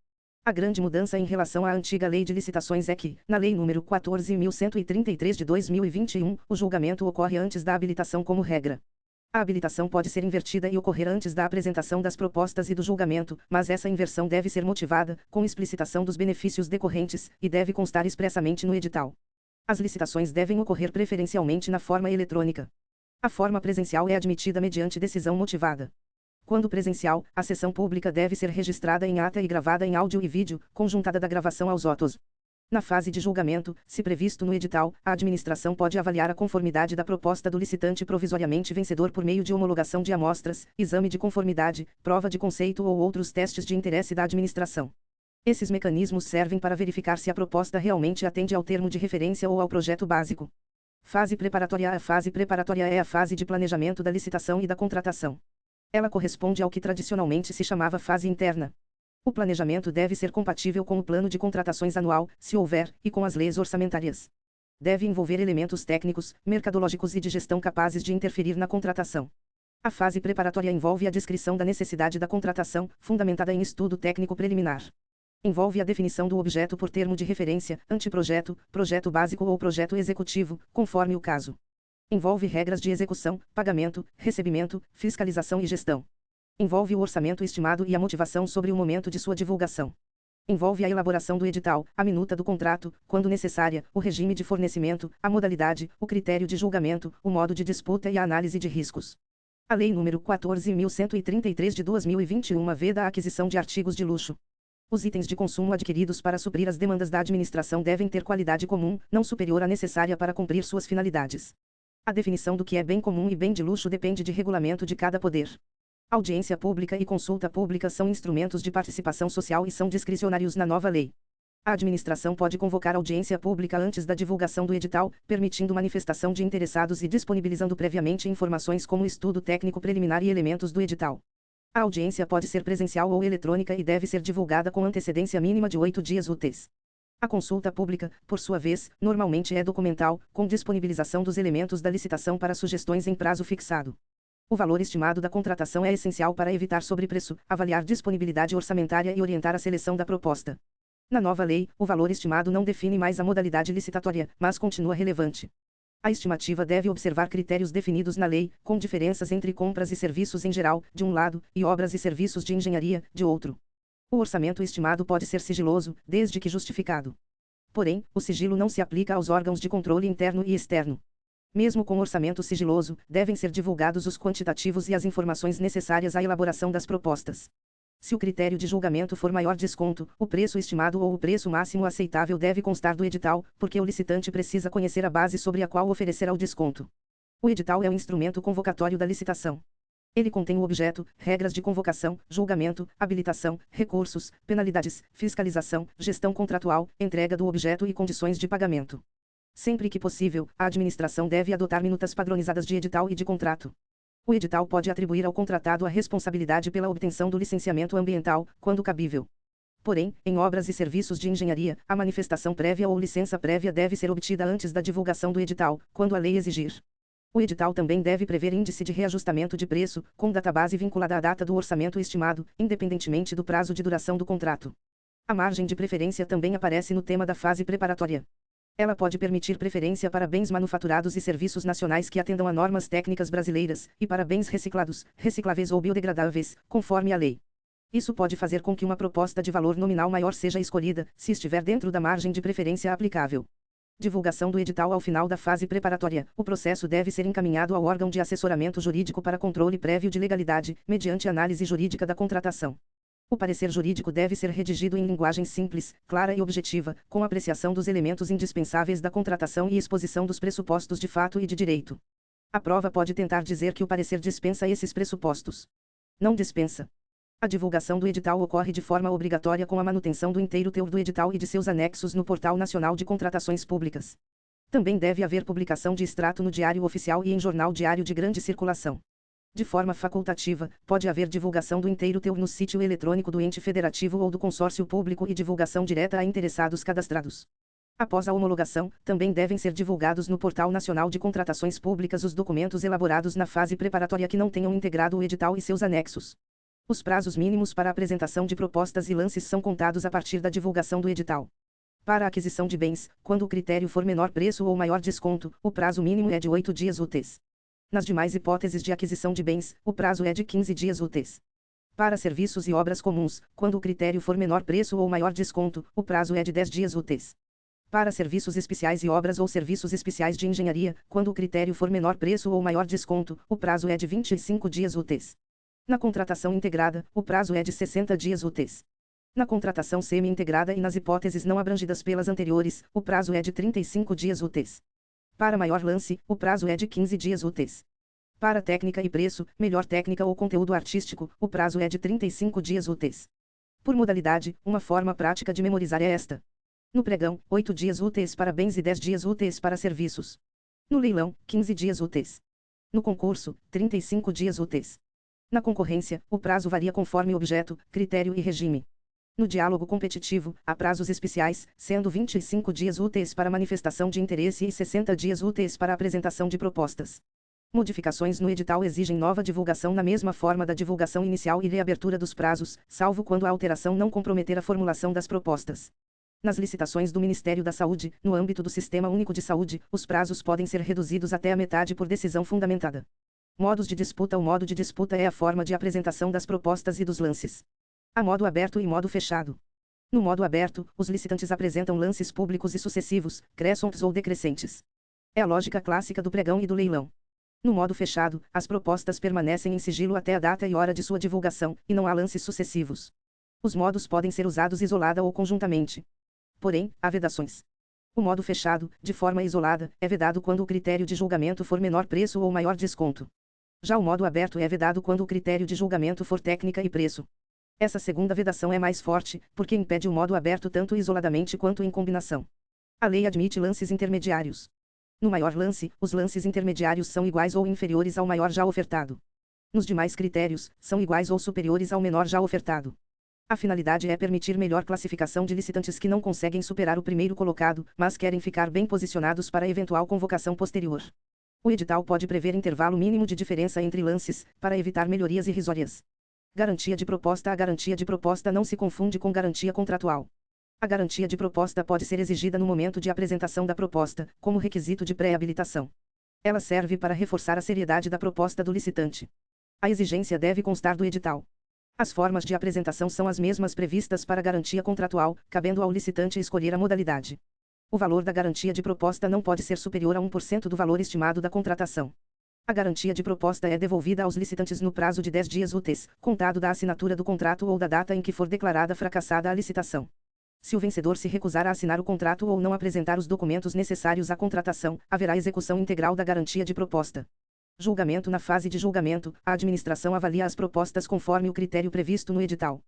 A grande mudança em relação à antiga Lei de Licitações é que, na Lei nº 14.133 de 2021, o julgamento ocorre antes da habilitação como regra. A habilitação pode ser invertida e ocorrer antes da apresentação das propostas e do julgamento, mas essa inversão deve ser motivada, com explicitação dos benefícios decorrentes, e deve constar expressamente no edital. As licitações devem ocorrer preferencialmente na forma eletrônica. A forma presencial é admitida mediante decisão motivada. Quando presencial, a sessão pública deve ser registrada em ata e gravada em áudio e vídeo, conjuntada da gravação aos autos. Na fase de julgamento, se previsto no edital, a administração pode avaliar a conformidade da proposta do licitante provisoriamente vencedor por meio de homologação de amostras, exame de conformidade, prova de conceito ou outros testes de interesse da administração. Esses mecanismos servem para verificar se a proposta realmente atende ao termo de referência ou ao projeto básico. Fase preparatória. A fase preparatória é a fase de planejamento da licitação e da contratação. Ela corresponde ao que tradicionalmente se chamava fase interna. O planejamento deve ser compatível com o plano de contratações anual, se houver, e com as leis orçamentárias. Deve envolver elementos técnicos, mercadológicos e de gestão capazes de interferir na contratação. A fase preparatória envolve a descrição da necessidade da contratação, fundamentada em estudo técnico preliminar. Envolve a definição do objeto por termo de referência, anteprojeto, projeto básico ou projeto executivo, conforme o caso. Envolve regras de execução, pagamento, recebimento, fiscalização e gestão. Envolve o orçamento estimado e a motivação sobre o momento de sua divulgação. Envolve a elaboração do edital, a minuta do contrato, quando necessária, o regime de fornecimento, a modalidade, o critério de julgamento, o modo de disputa e a análise de riscos. A Lei nº 14.133 de 2021 veda a aquisição de artigos de luxo. Os itens de consumo adquiridos para suprir as demandas da administração devem ter qualidade comum, não superior à necessária para cumprir suas finalidades. A definição do que é bem comum e bem de luxo depende de regulamento de cada poder. Audiência pública e consulta pública são instrumentos de participação social e são discricionários na nova lei. A administração pode convocar audiência pública antes da divulgação do edital, permitindo manifestação de interessados e disponibilizando previamente informações como estudo técnico preliminar e elementos do edital. A audiência pode ser presencial ou eletrônica e deve ser divulgada com antecedência mínima de 8 dias úteis. A consulta pública, por sua vez, normalmente é documental, com disponibilização dos elementos da licitação para sugestões em prazo fixado. O valor estimado da contratação é essencial para evitar sobrepreço, avaliar disponibilidade orçamentária e orientar a seleção da proposta. Na nova lei, o valor estimado não define mais a modalidade licitatória, mas continua relevante. A estimativa deve observar critérios definidos na lei, com diferenças entre compras e serviços em geral, de um lado, e obras e serviços de engenharia, de outro. O orçamento estimado pode ser sigiloso, desde que justificado. Porém, o sigilo não se aplica aos órgãos de controle interno e externo. Mesmo com orçamento sigiloso, devem ser divulgados os quantitativos e as informações necessárias à elaboração das propostas. Se o critério de julgamento for maior desconto, o preço estimado ou o preço máximo aceitável deve constar do edital, porque o licitante precisa conhecer a base sobre a qual oferecerá o desconto. O edital é o instrumento convocatório da licitação. Ele contém o objeto, regras de convocação, julgamento, habilitação, recursos, penalidades, fiscalização, gestão contratual, entrega do objeto e condições de pagamento. Sempre que possível, a administração deve adotar minutas padronizadas de edital e de contrato. O edital pode atribuir ao contratado a responsabilidade pela obtenção do licenciamento ambiental, quando cabível. Porém, em obras e serviços de engenharia, a manifestação prévia ou licença prévia deve ser obtida antes da divulgação do edital, quando a lei exigir. O edital também deve prever índice de reajustamento de preço, com database vinculada à data do orçamento estimado, independentemente do prazo de duração do contrato. A margem de preferência também aparece no tema da fase preparatória. Ela pode permitir preferência para bens manufaturados e serviços nacionais que atendam a normas técnicas brasileiras, e para bens reciclados, recicláveis ou biodegradáveis, conforme a lei. Isso pode fazer com que uma proposta de valor nominal maior seja escolhida, se estiver dentro da margem de preferência aplicável. Divulgação do edital ao final da fase preparatória. O processo deve ser encaminhado ao órgão de assessoramento jurídico para controle prévio de legalidade, mediante análise jurídica da contratação. O parecer jurídico deve ser redigido em linguagem simples, clara e objetiva, com apreciação dos elementos indispensáveis da contratação e exposição dos pressupostos de fato e de direito. A prova pode tentar dizer que o parecer dispensa esses pressupostos. Não dispensa. A divulgação do edital ocorre de forma obrigatória com a manutenção do inteiro teor do edital e de seus anexos no Portal Nacional de Contratações Públicas. Também deve haver publicação de extrato no Diário Oficial e em jornal diário de grande circulação. De forma facultativa, pode haver divulgação do inteiro teor no sítio eletrônico do ente federativo ou do consórcio público e divulgação direta a interessados cadastrados. Após a homologação, também devem ser divulgados no Portal Nacional de Contratações Públicas os documentos elaborados na fase preparatória que não tenham integrado o edital e seus anexos. Os prazos mínimos para a apresentação de propostas e lances são contados a partir da divulgação do edital. Para a aquisição de bens, quando o critério for menor preço ou maior desconto, o prazo mínimo é de 8 dias úteis. Nas demais hipóteses de aquisição de bens, o prazo é de 15 dias úteis. Para serviços e obras comuns, quando o critério for menor preço ou maior desconto, o prazo é de 10 dias úteis. Para serviços especiais e obras ou serviços especiais de engenharia, quando o critério for menor preço ou maior desconto, o prazo é de 25 dias úteis. Na contratação integrada, o prazo é de 60 dias úteis. Na contratação semi-integrada e nas hipóteses não abrangidas pelas anteriores, o prazo é de 35 dias úteis. Para maior lance, o prazo é de 15 dias úteis. Para técnica e preço, melhor técnica ou conteúdo artístico, o prazo é de 35 dias úteis. Por modalidade, uma forma prática de memorizar é esta. No pregão, 8 dias úteis para bens e 10 dias úteis para serviços. No leilão, 15 dias úteis. No concurso, 35 dias úteis. Na concorrência, o prazo varia conforme objeto, critério e regime. No diálogo competitivo, há prazos especiais, sendo 25 dias úteis para manifestação de interesse e 60 dias úteis para apresentação de propostas. Modificações no edital exigem nova divulgação na mesma forma da divulgação inicial e reabertura dos prazos, salvo quando a alteração não comprometer a formulação das propostas. Nas licitações do Ministério da Saúde, no âmbito do Sistema Único de Saúde, os prazos podem ser reduzidos até a metade por decisão fundamentada. Modos de disputa. O modo de disputa é a forma de apresentação das propostas e dos lances. Há modo aberto e modo fechado. No modo aberto, os licitantes apresentam lances públicos e sucessivos, crescentes ou decrescentes. É a lógica clássica do pregão e do leilão. No modo fechado, as propostas permanecem em sigilo até a data e hora de sua divulgação, e não há lances sucessivos. Os modos podem ser usados isolada ou conjuntamente. Porém, há vedações. O modo fechado, de forma isolada, é vedado quando o critério de julgamento for menor preço ou maior desconto. Já o modo aberto é vedado quando o critério de julgamento for técnica e preço. Essa segunda vedação é mais forte, porque impede o modo aberto tanto isoladamente quanto em combinação. A lei admite lances intermediários. No maior lance, os lances intermediários são iguais ou inferiores ao maior já ofertado. Nos demais critérios, são iguais ou superiores ao menor já ofertado. A finalidade é permitir melhor classificação de licitantes que não conseguem superar o primeiro colocado, mas querem ficar bem posicionados para eventual convocação posterior. O edital pode prever intervalo mínimo de diferença entre lances, para evitar melhorias irrisórias. Garantia de proposta. A garantia de proposta não se confunde com garantia contratual. A garantia de proposta pode ser exigida no momento de apresentação da proposta, como requisito de pré-habilitação. Ela serve para reforçar a seriedade da proposta do licitante. A exigência deve constar do edital. As formas de apresentação são as mesmas previstas para garantia contratual, cabendo ao licitante escolher a modalidade. O valor da garantia de proposta não pode ser superior a 1% do valor estimado da contratação. A garantia de proposta é devolvida aos licitantes no prazo de 10 dias úteis, contado da assinatura do contrato ou da data em que for declarada fracassada a licitação. Se o vencedor se recusar a assinar o contrato ou não apresentar os documentos necessários à contratação, haverá execução integral da garantia de proposta. Julgamento. Na fase de julgamento, a administração avalia as propostas conforme o critério previsto no edital.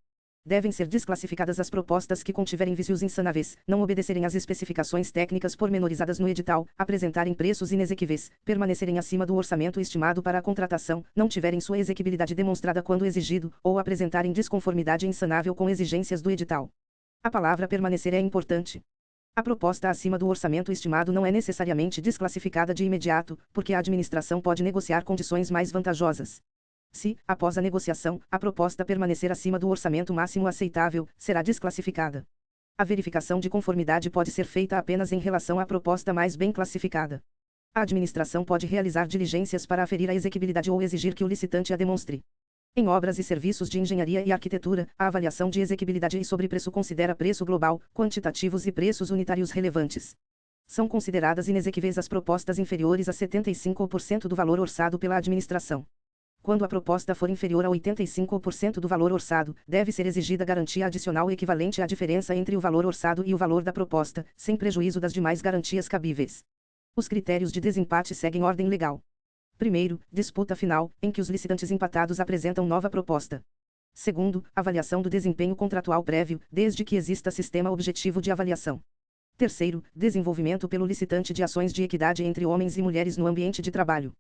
Devem ser desclassificadas as propostas que contiverem vícios insanáveis, não obedecerem às especificações técnicas pormenorizadas no edital, apresentarem preços inexequíveis, permanecerem acima do orçamento estimado para a contratação, não tiverem sua exequibilidade demonstrada quando exigido, ou apresentarem desconformidade insanável com exigências do edital. A palavra permanecer é importante. A proposta acima do orçamento estimado não é necessariamente desclassificada de imediato, porque a administração pode negociar condições mais vantajosas. Se, após a negociação, a proposta permanecer acima do orçamento máximo aceitável, será desclassificada. A verificação de conformidade pode ser feita apenas em relação à proposta mais bem classificada. A administração pode realizar diligências para aferir a exequibilidade ou exigir que o licitante a demonstre. Em obras e serviços de engenharia e arquitetura, a avaliação de exequibilidade e sobrepreço considera preço global, quantitativos e preços unitários relevantes. São consideradas inexequíveis as propostas inferiores a 75% do valor orçado pela administração. Quando a proposta for inferior a 85% do valor orçado, deve ser exigida garantia adicional equivalente à diferença entre o valor orçado e o valor da proposta, sem prejuízo das demais garantias cabíveis. Os critérios de desempate seguem ordem legal. Primeiro, disputa final, em que os licitantes empatados apresentam nova proposta. Segundo, avaliação do desempenho contratual prévio, desde que exista sistema objetivo de avaliação. Terceiro, desenvolvimento pelo licitante de ações de equidade entre homens e mulheres no ambiente de trabalho.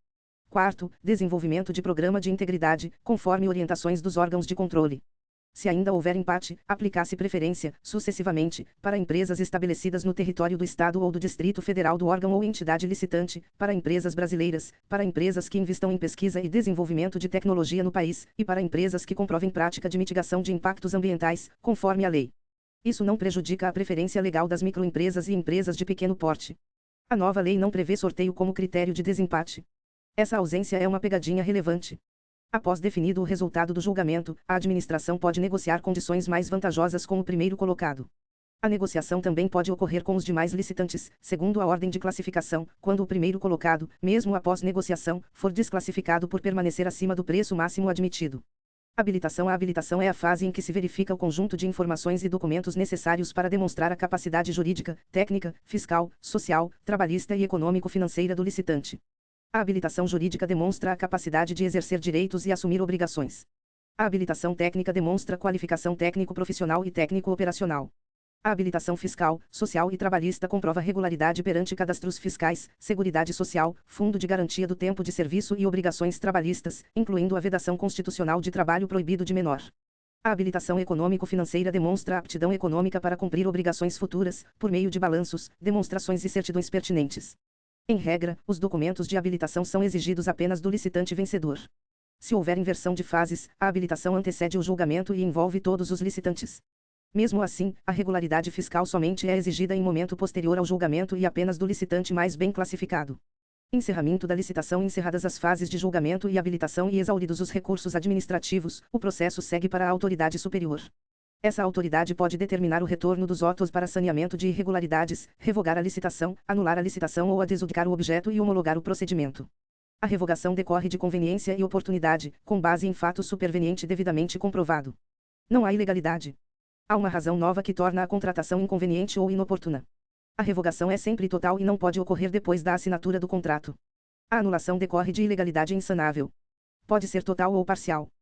Quarto, desenvolvimento de programa de integridade, conforme orientações dos órgãos de controle. Se ainda houver empate, aplicar-se preferência, sucessivamente, para empresas estabelecidas no território do Estado ou do Distrito Federal do órgão ou entidade licitante, para empresas brasileiras, para empresas que investam em pesquisa e desenvolvimento de tecnologia no país, e para empresas que comprovem prática de mitigação de impactos ambientais, conforme a lei. Isso não prejudica a preferência legal das microempresas e empresas de pequeno porte. A nova lei não prevê sorteio como critério de desempate. Essa ausência é uma pegadinha relevante. Após definido o resultado do julgamento, a administração pode negociar condições mais vantajosas com o primeiro colocado. A negociação também pode ocorrer com os demais licitantes, segundo a ordem de classificação, quando o primeiro colocado, mesmo após negociação, for desclassificado por permanecer acima do preço máximo admitido. Habilitação. A habilitação é a fase em que se verifica o conjunto de informações e documentos necessários para demonstrar a capacidade jurídica, técnica, fiscal, social, trabalhista e econômico-financeira do licitante. A habilitação jurídica demonstra a capacidade de exercer direitos e assumir obrigações. A habilitação técnica demonstra qualificação técnico-profissional e técnico-operacional. A habilitação fiscal, social e trabalhista comprova regularidade perante cadastros fiscais, Seguridade Social, Fundo de Garantia do Tempo de Serviço e obrigações trabalhistas, incluindo a vedação constitucional de trabalho proibido de menor. A habilitação econômico-financeira demonstra a aptidão econômica para cumprir obrigações futuras, por meio de balanços, demonstrações e certidões pertinentes. Em regra, os documentos de habilitação são exigidos apenas do licitante vencedor. Se houver inversão de fases, a habilitação antecede o julgamento e envolve todos os licitantes. Mesmo assim, a regularidade fiscal somente é exigida em momento posterior ao julgamento e apenas do licitante mais bem classificado. Encerramento da licitação. Encerradas as fases de julgamento e habilitação e exauridos os recursos administrativos, o processo segue para a autoridade superior. Essa autoridade pode determinar o retorno dos autos para saneamento de irregularidades, revogar a licitação, anular a licitação ou a desadjudicar o objeto e homologar o procedimento. A revogação decorre de conveniência e oportunidade, com base em fato superveniente devidamente comprovado. Não há ilegalidade. Há uma razão nova que torna a contratação inconveniente ou inoportuna. A revogação é sempre total e não pode ocorrer depois da assinatura do contrato. A anulação decorre de ilegalidade insanável. Pode ser total ou parcial.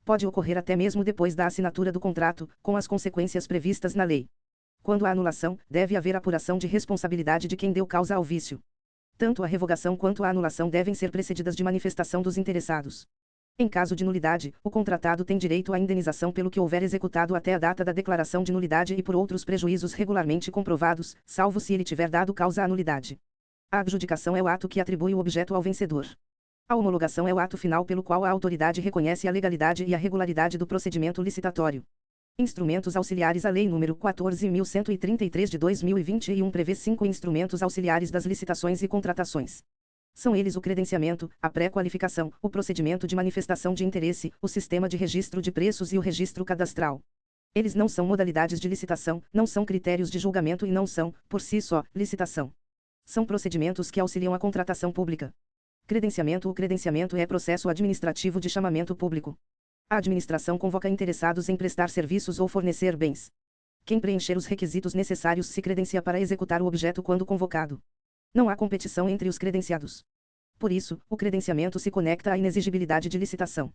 Pode ocorrer até mesmo depois da assinatura do contrato, com as consequências previstas na lei. Quando há anulação, deve haver apuração de responsabilidade de quem deu causa ao vício. Tanto a revogação quanto a anulação devem ser precedidas de manifestação dos interessados. Em caso de nulidade, o contratado tem direito à indenização pelo que houver executado até a data da declaração de nulidade e por outros prejuízos regularmente comprovados, salvo se ele tiver dado causa à nulidade. A adjudicação é o ato que atribui o objeto ao vencedor. A homologação é o ato final pelo qual a autoridade reconhece a legalidade e a regularidade do procedimento licitatório. Instrumentos auxiliares. A Lei nº 14.133 de 2021 prevê 5 instrumentos auxiliares das licitações e contratações. São eles o credenciamento, a pré-qualificação, o procedimento de manifestação de interesse, o sistema de registro de preços e o registro cadastral. Eles não são modalidades de licitação, não são critérios de julgamento e não são, por si só, licitação. São procedimentos que auxiliam a contratação pública. Credenciamento. O credenciamento é processo administrativo de chamamento público. A administração convoca interessados em prestar serviços ou fornecer bens. Quem preencher os requisitos necessários se credencia para executar o objeto quando convocado. Não há competição entre os credenciados. Por isso, o credenciamento se conecta à inexigibilidade de licitação.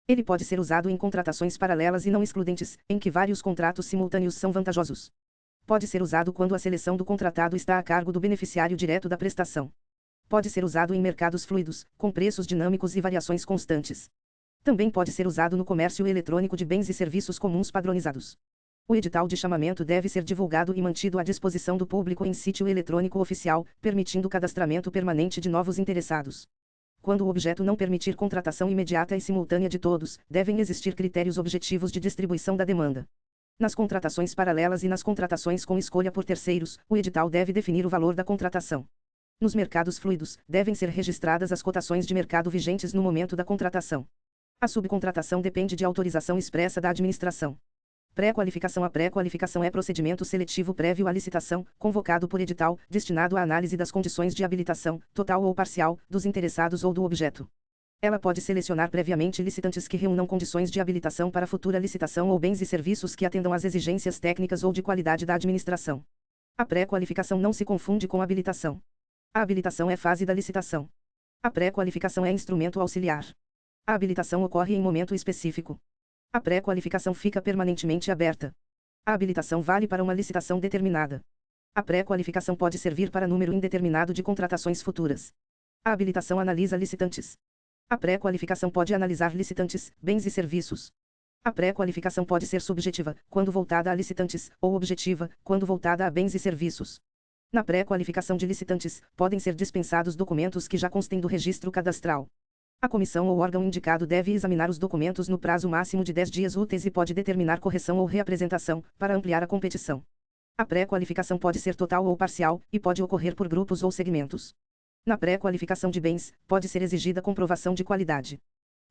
Ele pode ser usado em contratações paralelas e não excludentes, em que vários contratos simultâneos são vantajosos. Pode ser usado quando a seleção do contratado está a cargo do beneficiário direto da prestação. Pode ser usado em mercados fluidos, com preços dinâmicos e variações constantes. Também pode ser usado no comércio eletrônico de bens e serviços comuns padronizados. O edital de chamamento deve ser divulgado e mantido à disposição do público em sítio eletrônico oficial, permitindo o cadastramento permanente de novos interessados. Quando o objeto não permitir contratação imediata e simultânea de todos, devem existir critérios objetivos de distribuição da demanda. Nas contratações paralelas e nas contratações com escolha por terceiros, o edital deve definir o valor da contratação. Nos mercados fluidos, devem ser registradas as cotações de mercado vigentes no momento da contratação. A subcontratação depende de autorização expressa da administração. Pré-qualificação. A pré-qualificação é procedimento seletivo prévio à licitação, convocado por edital, destinado à análise das condições de habilitação, total ou parcial, dos interessados ou do objeto. Ela pode selecionar previamente licitantes que reúnam condições de habilitação para futura licitação ou bens e serviços que atendam às exigências técnicas ou de qualidade da administração. A pré-qualificação não se confunde com habilitação. A habilitação é fase da licitação. A pré-qualificação é instrumento auxiliar. A habilitação ocorre em momento específico. A pré-qualificação fica permanentemente aberta. A habilitação vale para uma licitação determinada. A pré-qualificação pode servir para número indeterminado de contratações futuras. A habilitação analisa licitantes. A pré-qualificação pode analisar licitantes, bens e serviços. A pré-qualificação pode ser subjetiva, quando voltada a licitantes, ou objetiva, quando voltada a bens e serviços. Na pré-qualificação de licitantes, podem ser dispensados documentos que já constem do registro cadastral. A comissão ou órgão indicado deve examinar os documentos no prazo máximo de 10 dias úteis e pode determinar correção ou reapresentação, para ampliar a competição. A pré-qualificação pode ser total ou parcial, e pode ocorrer por grupos ou segmentos. Na pré-qualificação de bens, pode ser exigida comprovação de qualidade.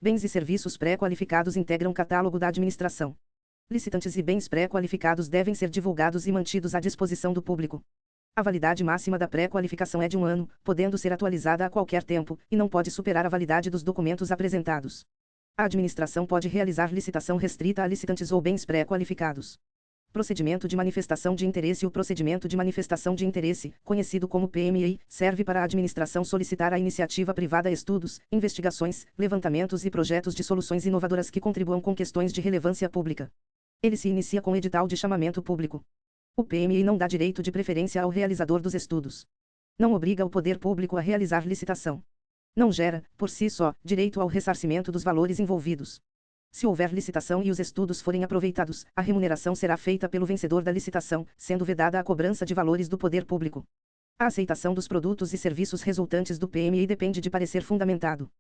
Bens e serviços pré-qualificados integram catálogo da administração. Licitantes e bens pré-qualificados devem ser divulgados e mantidos à disposição do público. A validade máxima da pré-qualificação é de 1 ano, podendo ser atualizada a qualquer tempo, e não pode superar a validade dos documentos apresentados. A administração pode realizar licitação restrita a licitantes ou bens pré-qualificados. Procedimento de manifestação de interesse. O procedimento de manifestação de interesse, conhecido como PMI, serve para a administração solicitar à iniciativa privada estudos, investigações, levantamentos e projetos de soluções inovadoras que contribuam com questões de relevância pública. Ele se inicia com edital de chamamento público. O PMI não dá direito de preferência ao realizador dos estudos. Não obriga o poder público a realizar licitação. Não gera, por si só, direito ao ressarcimento dos valores envolvidos. Se houver licitação e os estudos forem aproveitados, a remuneração será feita pelo vencedor da licitação, sendo vedada a cobrança de valores do poder público. A aceitação dos produtos e serviços resultantes do PMI depende de parecer fundamentado.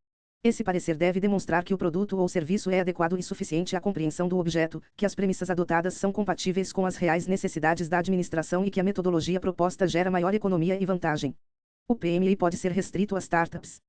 Esse parecer deve demonstrar que o produto ou serviço é adequado e suficiente à compreensão do objeto, que as premissas adotadas são compatíveis com as reais necessidades da administração e que a metodologia proposta gera maior economia e vantagem. O PMI pode ser restrito às startups.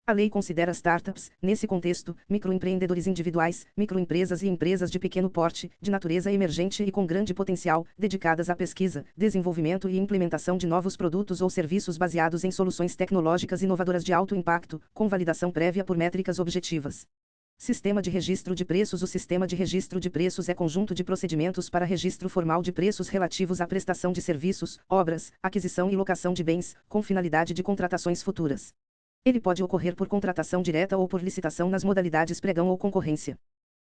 A lei considera startups, nesse contexto, microempreendedores individuais, microempresas e empresas de pequeno porte, de natureza emergente e com grande potencial, dedicadas à pesquisa, desenvolvimento e implementação de novos produtos ou serviços baseados em soluções tecnológicas inovadoras de alto impacto, com validação prévia por métricas objetivas. Sistema de registro de preços. O sistema de registro de preços é conjunto de procedimentos para registro formal de preços relativos à prestação de serviços, obras, aquisição e locação de bens, com finalidade de contratações futuras. Ele pode ocorrer por contratação direta ou por licitação nas modalidades pregão ou concorrência.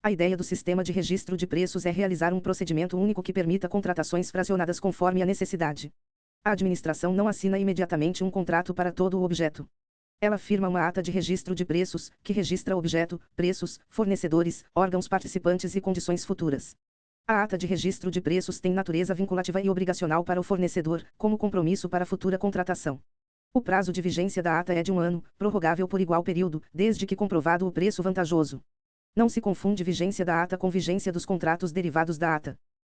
A ideia do sistema de registro de preços é realizar um procedimento único que permita contratações fracionadas conforme a necessidade. A administração não assina imediatamente um contrato para todo o objeto. Ela firma uma ata de registro de preços, que registra objeto, preços, fornecedores, órgãos participantes e condições futuras. A ata de registro de preços tem natureza vinculativa e obrigacional para o fornecedor, como compromisso para futura contratação. O prazo de vigência da ata é de 1 ano, prorrogável por igual período, desde que comprovado o preço vantajoso. Não se confunde vigência da ata com vigência dos contratos derivados da ata.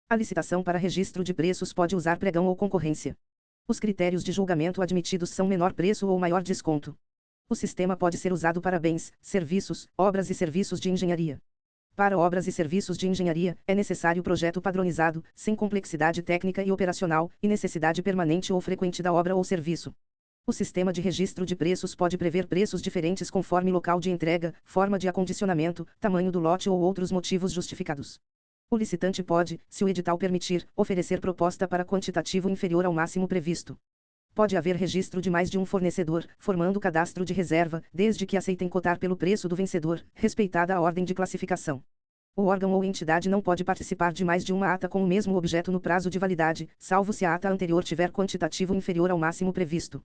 A licitação para registro de preços pode usar pregão ou concorrência. Os critérios de julgamento admitidos são menor preço ou maior desconto. O sistema pode ser usado para bens, serviços, obras e serviços de engenharia. Para obras e serviços de engenharia, é necessário projeto padronizado, sem complexidade técnica e operacional, e necessidade permanente ou frequente da obra ou serviço. O sistema de registro de preços pode prever preços diferentes conforme local de entrega, forma de acondicionamento, tamanho do lote ou outros motivos justificados. O licitante pode, se o edital permitir, oferecer proposta para quantitativo inferior ao máximo previsto. Pode haver registro de mais de um fornecedor, formando cadastro de reserva, desde que aceitem cotar pelo preço do vencedor, respeitada a ordem de classificação. O órgão ou entidade não pode participar de mais de uma ata com o mesmo objeto no prazo de validade, salvo se a ata anterior tiver quantitativo inferior ao máximo previsto.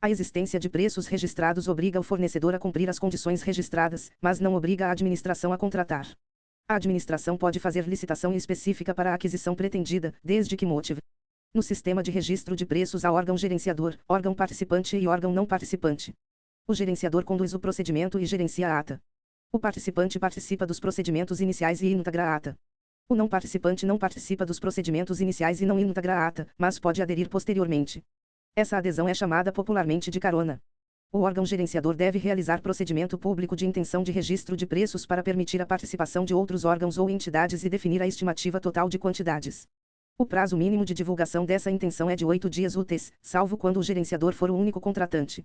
A existência de preços registrados obriga o fornecedor a cumprir as condições registradas, mas não obriga a administração a contratar. A administração pode fazer licitação específica para a aquisição pretendida, desde que motive. No sistema de registro de preços há órgão gerenciador, órgão participante e órgão não participante. O gerenciador conduz o procedimento e gerencia a ata. O participante participa dos procedimentos iniciais e integra a ata. O não participante não participa dos procedimentos iniciais e não integra a ata, mas pode aderir posteriormente. Essa adesão é chamada popularmente de carona. O órgão gerenciador deve realizar procedimento público de intenção de registro de preços para permitir a participação de outros órgãos ou entidades e definir a estimativa total de quantidades. O prazo mínimo de divulgação dessa intenção é de 8 dias úteis, salvo quando o gerenciador for o único contratante.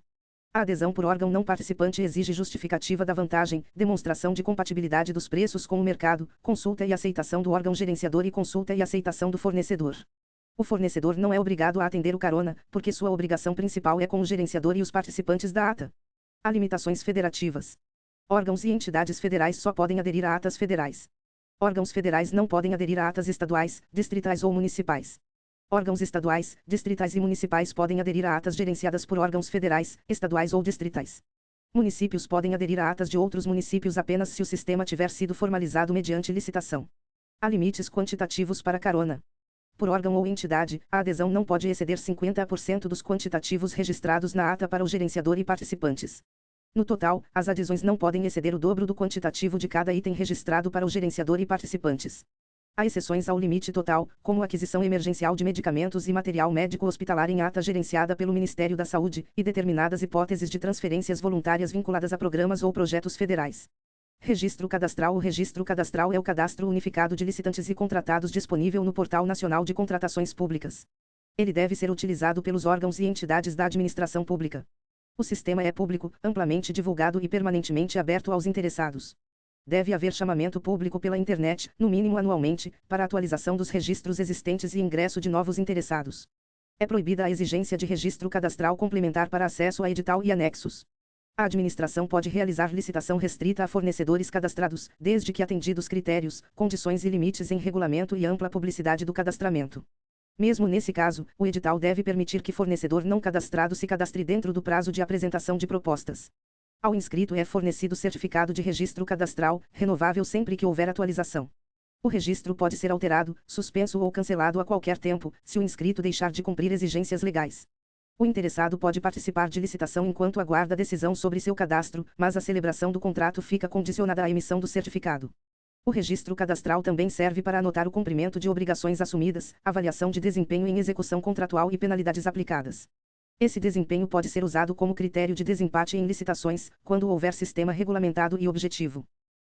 A adesão por órgão não participante exige justificativa da vantagem, demonstração de compatibilidade dos preços com o mercado, consulta e aceitação do órgão gerenciador e consulta e aceitação do fornecedor. O fornecedor não é obrigado a atender o carona, porque sua obrigação principal é com o gerenciador e os participantes da ata. Há limitações federativas. Órgãos e entidades federais só podem aderir a atas federais. Órgãos federais não podem aderir a atas estaduais, distritais ou municipais. Órgãos estaduais, distritais e municipais podem aderir a atas gerenciadas por órgãos federais, estaduais ou distritais. Municípios podem aderir a atas de outros municípios apenas se o sistema tiver sido formalizado mediante licitação. Há limites quantitativos para carona. Por órgão ou entidade, a adesão não pode exceder 50% dos quantitativos registrados na ata para o gerenciador e participantes. No total, as adesões não podem exceder o dobro do quantitativo de cada item registrado para o gerenciador e participantes. Há exceções ao limite total, como aquisição emergencial de medicamentos e material médico hospitalar em ata gerenciada pelo Ministério da Saúde, e determinadas hipóteses de transferências voluntárias vinculadas a programas ou projetos federais. Registro cadastral. O registro cadastral é o cadastro unificado de licitantes e contratados disponível no Portal Nacional de Contratações Públicas. Ele deve ser utilizado pelos órgãos e entidades da administração pública. O sistema é público, amplamente divulgado e permanentemente aberto aos interessados. Deve haver chamamento público pela internet, no mínimo anualmente, para atualização dos registros existentes e ingresso de novos interessados. É proibida a exigência de registro cadastral complementar para acesso a edital e anexos. A administração pode realizar licitação restrita a fornecedores cadastrados, desde que atendidos critérios, condições e limites em regulamento e ampla publicidade do cadastramento. Mesmo nesse caso, o edital deve permitir que fornecedor não cadastrado se cadastre dentro do prazo de apresentação de propostas. Ao inscrito é fornecido certificado de registro cadastral, renovável sempre que houver atualização. O registro pode ser alterado, suspenso ou cancelado a qualquer tempo, se o inscrito deixar de cumprir exigências legais. O interessado pode participar de licitação enquanto aguarda decisão sobre seu cadastro, mas a celebração do contrato fica condicionada à emissão do certificado. O registro cadastral também serve para anotar o cumprimento de obrigações assumidas, avaliação de desempenho em execução contratual e penalidades aplicadas. Esse desempenho pode ser usado como critério de desempate em licitações, quando houver sistema regulamentado e objetivo.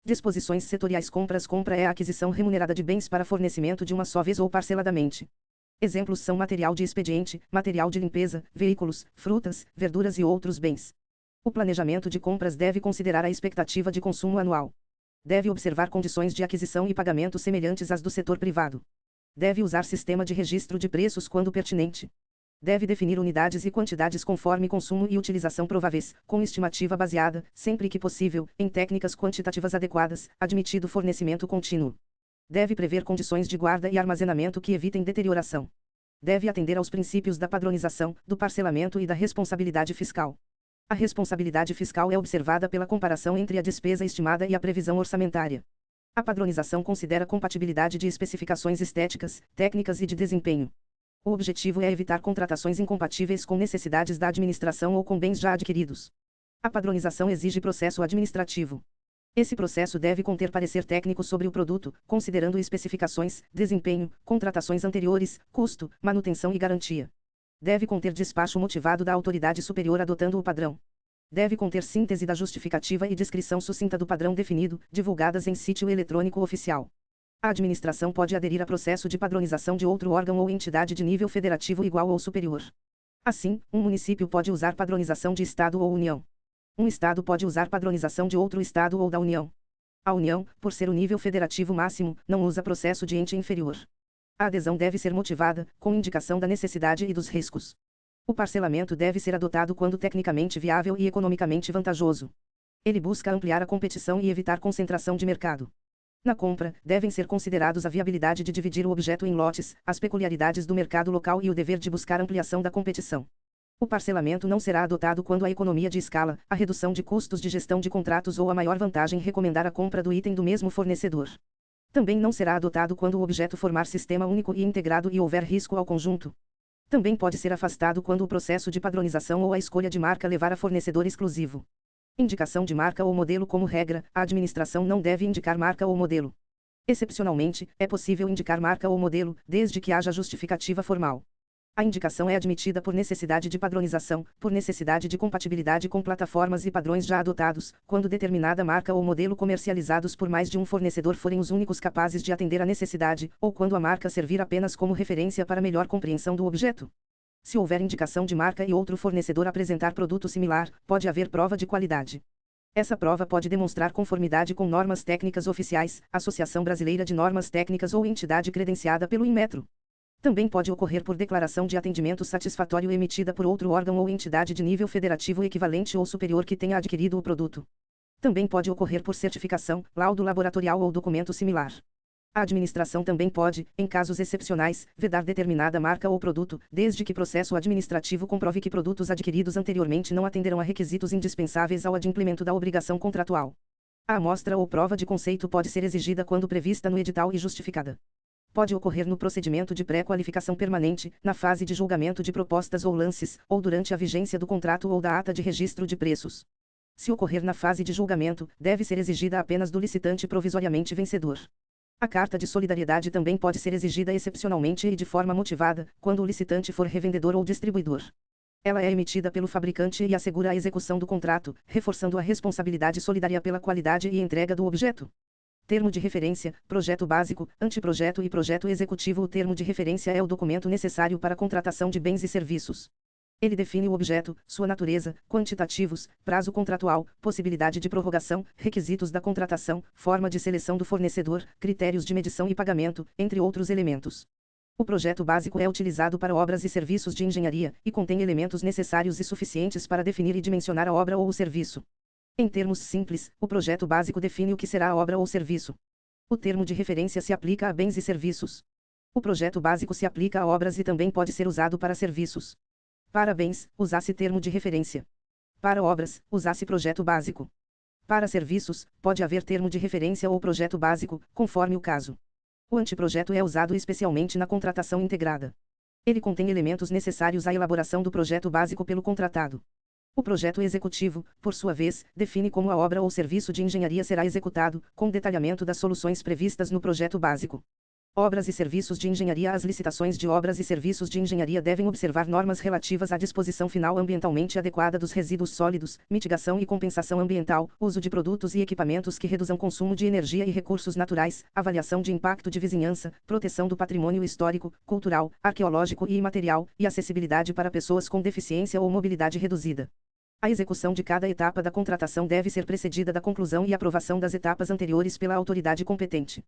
Disposições setoriais. Compra é a aquisição remunerada de bens para fornecimento de uma só vez ou parceladamente. Exemplos são material de expediente, material de limpeza, veículos, frutas, verduras e outros bens. O planejamento de compras deve considerar a expectativa de consumo anual. Deve observar condições de aquisição e pagamento semelhantes às do setor privado. Deve usar sistema de registro de preços quando pertinente. Deve definir unidades e quantidades conforme consumo e utilização prováveis, com estimativa baseada, sempre que possível, em técnicas quantitativas adequadas, admitido fornecimento contínuo. Deve prever condições de guarda e armazenamento que evitem deterioração. Deve atender aos princípios da padronização, do parcelamento e da responsabilidade fiscal. A responsabilidade fiscal é observada pela comparação entre a despesa estimada e a previsão orçamentária. A padronização considera compatibilidade de especificações estéticas, técnicas e de desempenho. O objetivo é evitar contratações incompatíveis com necessidades da administração ou com bens já adquiridos. A padronização exige processo administrativo. Esse processo deve conter parecer técnico sobre o produto, considerando especificações, desempenho, contratações anteriores, custo, manutenção e garantia. Deve conter despacho motivado da autoridade superior adotando o padrão. Deve conter síntese da justificativa e descrição sucinta do padrão definido, divulgadas em sítio eletrônico oficial. A administração pode aderir a processo de padronização de outro órgão ou entidade de nível federativo igual ou superior. Assim, um município pode usar padronização de Estado ou União. Um Estado pode usar padronização de outro Estado ou da União. A União, por ser o nível federativo máximo, não usa processo de ente inferior. A adesão deve ser motivada, com indicação da necessidade e dos riscos. O parcelamento deve ser adotado quando tecnicamente viável e economicamente vantajoso. Ele busca ampliar a competição e evitar concentração de mercado. Na compra, devem ser considerados a viabilidade de dividir o objeto em lotes, as peculiaridades do mercado local e o dever de buscar ampliação da competição. O parcelamento não será adotado quando a economia de escala, a redução de custos de gestão de contratos ou a maior vantagem recomendar a compra do item do mesmo fornecedor. Também não será adotado quando o objeto formar sistema único e integrado e houver risco ao conjunto. Também pode ser afastado quando o processo de padronização ou a escolha de marca levar a fornecedor exclusivo. Indicação de marca ou modelo. Como regra, a administração não deve indicar marca ou modelo. Excepcionalmente, é possível indicar marca ou modelo, desde que haja justificativa formal. A indicação é admitida por necessidade de padronização, por necessidade de compatibilidade com plataformas e padrões já adotados, quando determinada marca ou modelo comercializados por mais de um fornecedor forem os únicos capazes de atender à necessidade, ou quando a marca servir apenas como referência para melhor compreensão do objeto. Se houver indicação de marca e outro fornecedor apresentar produto similar, pode haver prova de qualidade. Essa prova pode demonstrar conformidade com normas técnicas oficiais, Associação Brasileira de Normas Técnicas ou entidade credenciada pelo Inmetro. Também pode ocorrer por declaração de atendimento satisfatório emitida por outro órgão ou entidade de nível federativo equivalente ou superior que tenha adquirido o produto. Também pode ocorrer por certificação, laudo laboratorial ou documento similar. A administração também pode, em casos excepcionais, vedar determinada marca ou produto, desde que processo administrativo comprove que produtos adquiridos anteriormente não atenderão a requisitos indispensáveis ao adimplemento da obrigação contratual. A amostra ou prova de conceito pode ser exigida quando prevista no edital e justificada. Pode ocorrer no procedimento de pré-qualificação permanente, na fase de julgamento de propostas ou lances, ou durante a vigência do contrato ou da ata de registro de preços. Se ocorrer na fase de julgamento, deve ser exigida apenas do licitante provisoriamente vencedor. A carta de solidariedade também pode ser exigida excepcionalmente e de forma motivada, quando o licitante for revendedor ou distribuidor. Ela é emitida pelo fabricante e assegura a execução do contrato, reforçando a responsabilidade solidária pela qualidade e entrega do objeto. Termo de referência, projeto básico, anteprojeto e projeto executivo. O termo de referência é o documento necessário para a contratação de bens e serviços. Ele define o objeto, sua natureza, quantitativos, prazo contratual, possibilidade de prorrogação, requisitos da contratação, forma de seleção do fornecedor, critérios de medição e pagamento, entre outros elementos. O projeto básico é utilizado para obras e serviços de engenharia, e contém elementos necessários e suficientes para definir e dimensionar a obra ou o serviço. Em termos simples, o projeto básico define o que será a obra ou serviço. O termo de referência se aplica a bens e serviços. O projeto básico se aplica a obras e também pode ser usado para serviços. Para bens, usa-se termo de referência. Para obras, usa-se projeto básico. Para serviços, pode haver termo de referência ou projeto básico, conforme o caso. O anteprojeto é usado especialmente na contratação integrada. Ele contém elementos necessários à elaboração do projeto básico pelo contratado. O projeto executivo, por sua vez, define como a obra ou serviço de engenharia será executado, com detalhamento das soluções previstas no projeto básico. Obras e serviços de engenharia. As licitações de obras e serviços de engenharia devem observar normas relativas à disposição final ambientalmente adequada dos resíduos sólidos, mitigação e compensação ambiental, uso de produtos e equipamentos que reduzam consumo de energia e recursos naturais, avaliação de impacto de vizinhança, proteção do patrimônio histórico, cultural, arqueológico e imaterial, e acessibilidade para pessoas com deficiência ou mobilidade reduzida. A execução de cada etapa da contratação deve ser precedida da conclusão e aprovação das etapas anteriores pela autoridade competente.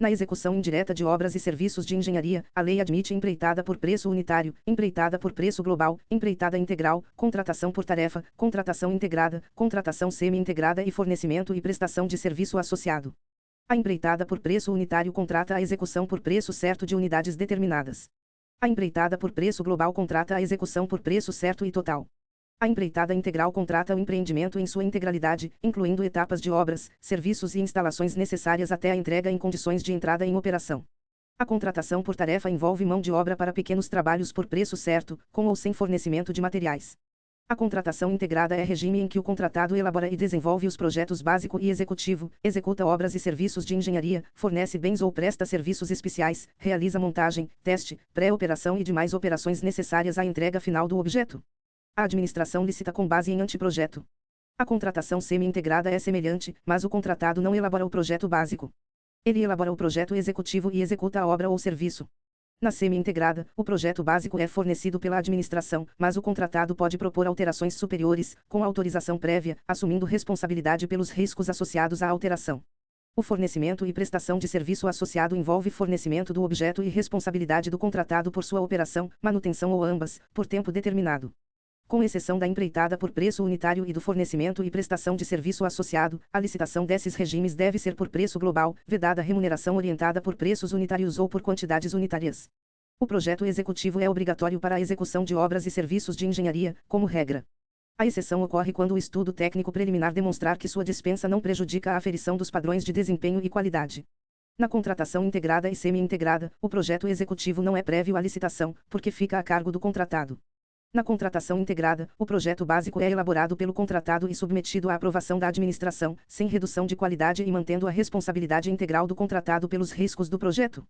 Na execução indireta de obras e serviços de engenharia, a lei admite empreitada por preço unitário, empreitada por preço global, empreitada integral, contratação por tarefa, contratação integrada, contratação semi-integrada e fornecimento e prestação de serviço associado. A empreitada por preço unitário contrata a execução por preço certo de unidades determinadas. A empreitada por preço global contrata a execução por preço certo e total. A empreitada integral contrata o empreendimento em sua integralidade, incluindo etapas de obras, serviços e instalações necessárias até a entrega em condições de entrada em operação. A contratação por tarefa envolve mão de obra para pequenos trabalhos por preço certo, com ou sem fornecimento de materiais. A contratação integrada é regime em que o contratado elabora e desenvolve os projetos básico e executivo, executa obras e serviços de engenharia, fornece bens ou presta serviços especiais, realiza montagem, teste, pré-operação e demais operações necessárias à entrega final do objeto. A administração licita com base em anteprojeto. A contratação semi-integrada é semelhante, mas o contratado não elabora o projeto básico. Ele elabora o projeto executivo e executa a obra ou serviço. Na semi-integrada, o projeto básico é fornecido pela administração, mas o contratado pode propor alterações superiores, com autorização prévia, assumindo responsabilidade pelos riscos associados à alteração. O fornecimento e prestação de serviço associado envolve fornecimento do objeto e responsabilidade do contratado por sua operação, manutenção ou ambas, por tempo determinado. Com exceção da empreitada por preço unitário e do fornecimento e prestação de serviço associado, a licitação desses regimes deve ser por preço global, vedada a remuneração orientada por preços unitários ou por quantidades unitárias. O projeto executivo é obrigatório para a execução de obras e serviços de engenharia, como regra. A exceção ocorre quando o estudo técnico preliminar demonstrar que sua dispensa não prejudica a aferição dos padrões de desempenho e qualidade. Na contratação integrada e semi-integrada, o projeto executivo não é prévio à licitação, porque fica a cargo do contratado. Na contratação integrada, o projeto básico é elaborado pelo contratado e submetido à aprovação da administração, sem redução de qualidade e mantendo a responsabilidade integral do contratado pelos riscos do projeto.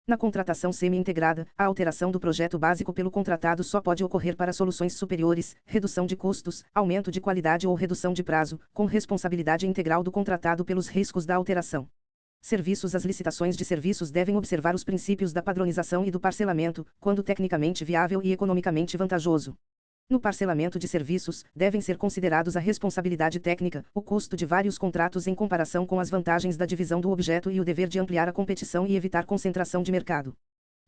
Na contratação semi-integrada, a alteração do projeto básico pelo contratado só pode ocorrer para soluções superiores, redução de custos, aumento de qualidade ou redução de prazo, com responsabilidade integral do contratado pelos riscos da alteração. Serviços. As licitações de serviços devem observar os princípios da padronização e do parcelamento, quando tecnicamente viável e economicamente vantajoso. No parcelamento de serviços, devem ser considerados a responsabilidade técnica, o custo de vários contratos em comparação com as vantagens da divisão do objeto e o dever de ampliar a competição e evitar concentração de mercado.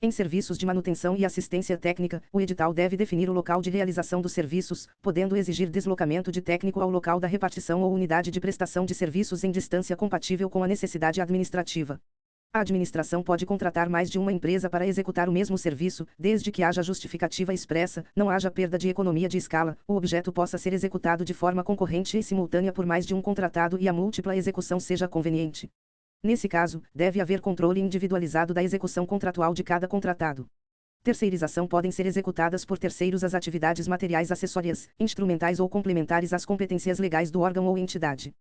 Em serviços de manutenção e assistência técnica, o edital deve definir o local de realização dos serviços, podendo exigir deslocamento de técnico ao local da repartição ou unidade de prestação de serviços em distância compatível com a necessidade administrativa. A administração pode contratar mais de uma empresa para executar o mesmo serviço, desde que haja justificativa expressa, não haja perda de economia de escala, o objeto possa ser executado de forma concorrente e simultânea por mais de um contratado e a múltipla execução seja conveniente. Nesse caso, deve haver controle individualizado da execução contratual de cada contratado. Terceirização. Podem ser executadas por terceiros as atividades materiais acessórias, instrumentais ou complementares às competências legais do órgão ou entidade.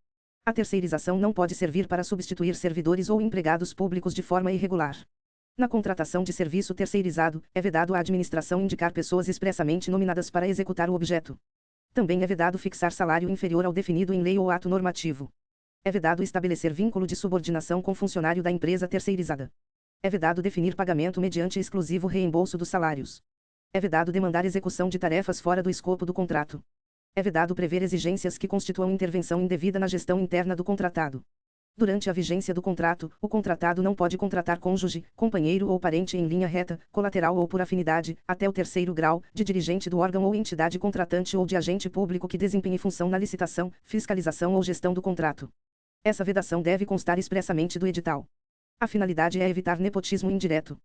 A terceirização não pode servir para substituir servidores ou empregados públicos de forma irregular. Na contratação de serviço terceirizado, é vedado à administração indicar pessoas expressamente nominadas para executar o objeto. Também é vedado fixar salário inferior ao definido em lei ou ato normativo. É vedado estabelecer vínculo de subordinação com funcionário da empresa terceirizada. É vedado definir pagamento mediante exclusivo reembolso dos salários. É vedado demandar execução de tarefas fora do escopo do contrato. É vedado prever exigências que constituam intervenção indevida na gestão interna do contratado. Durante a vigência do contrato, o contratado não pode contratar cônjuge, companheiro ou parente em linha reta, colateral ou por afinidade, até o terceiro grau, de dirigente do órgão ou entidade contratante ou de agente público que desempenhe função na licitação, fiscalização ou gestão do contrato. Essa vedação deve constar expressamente do edital. A finalidade é evitar nepotismo indireto.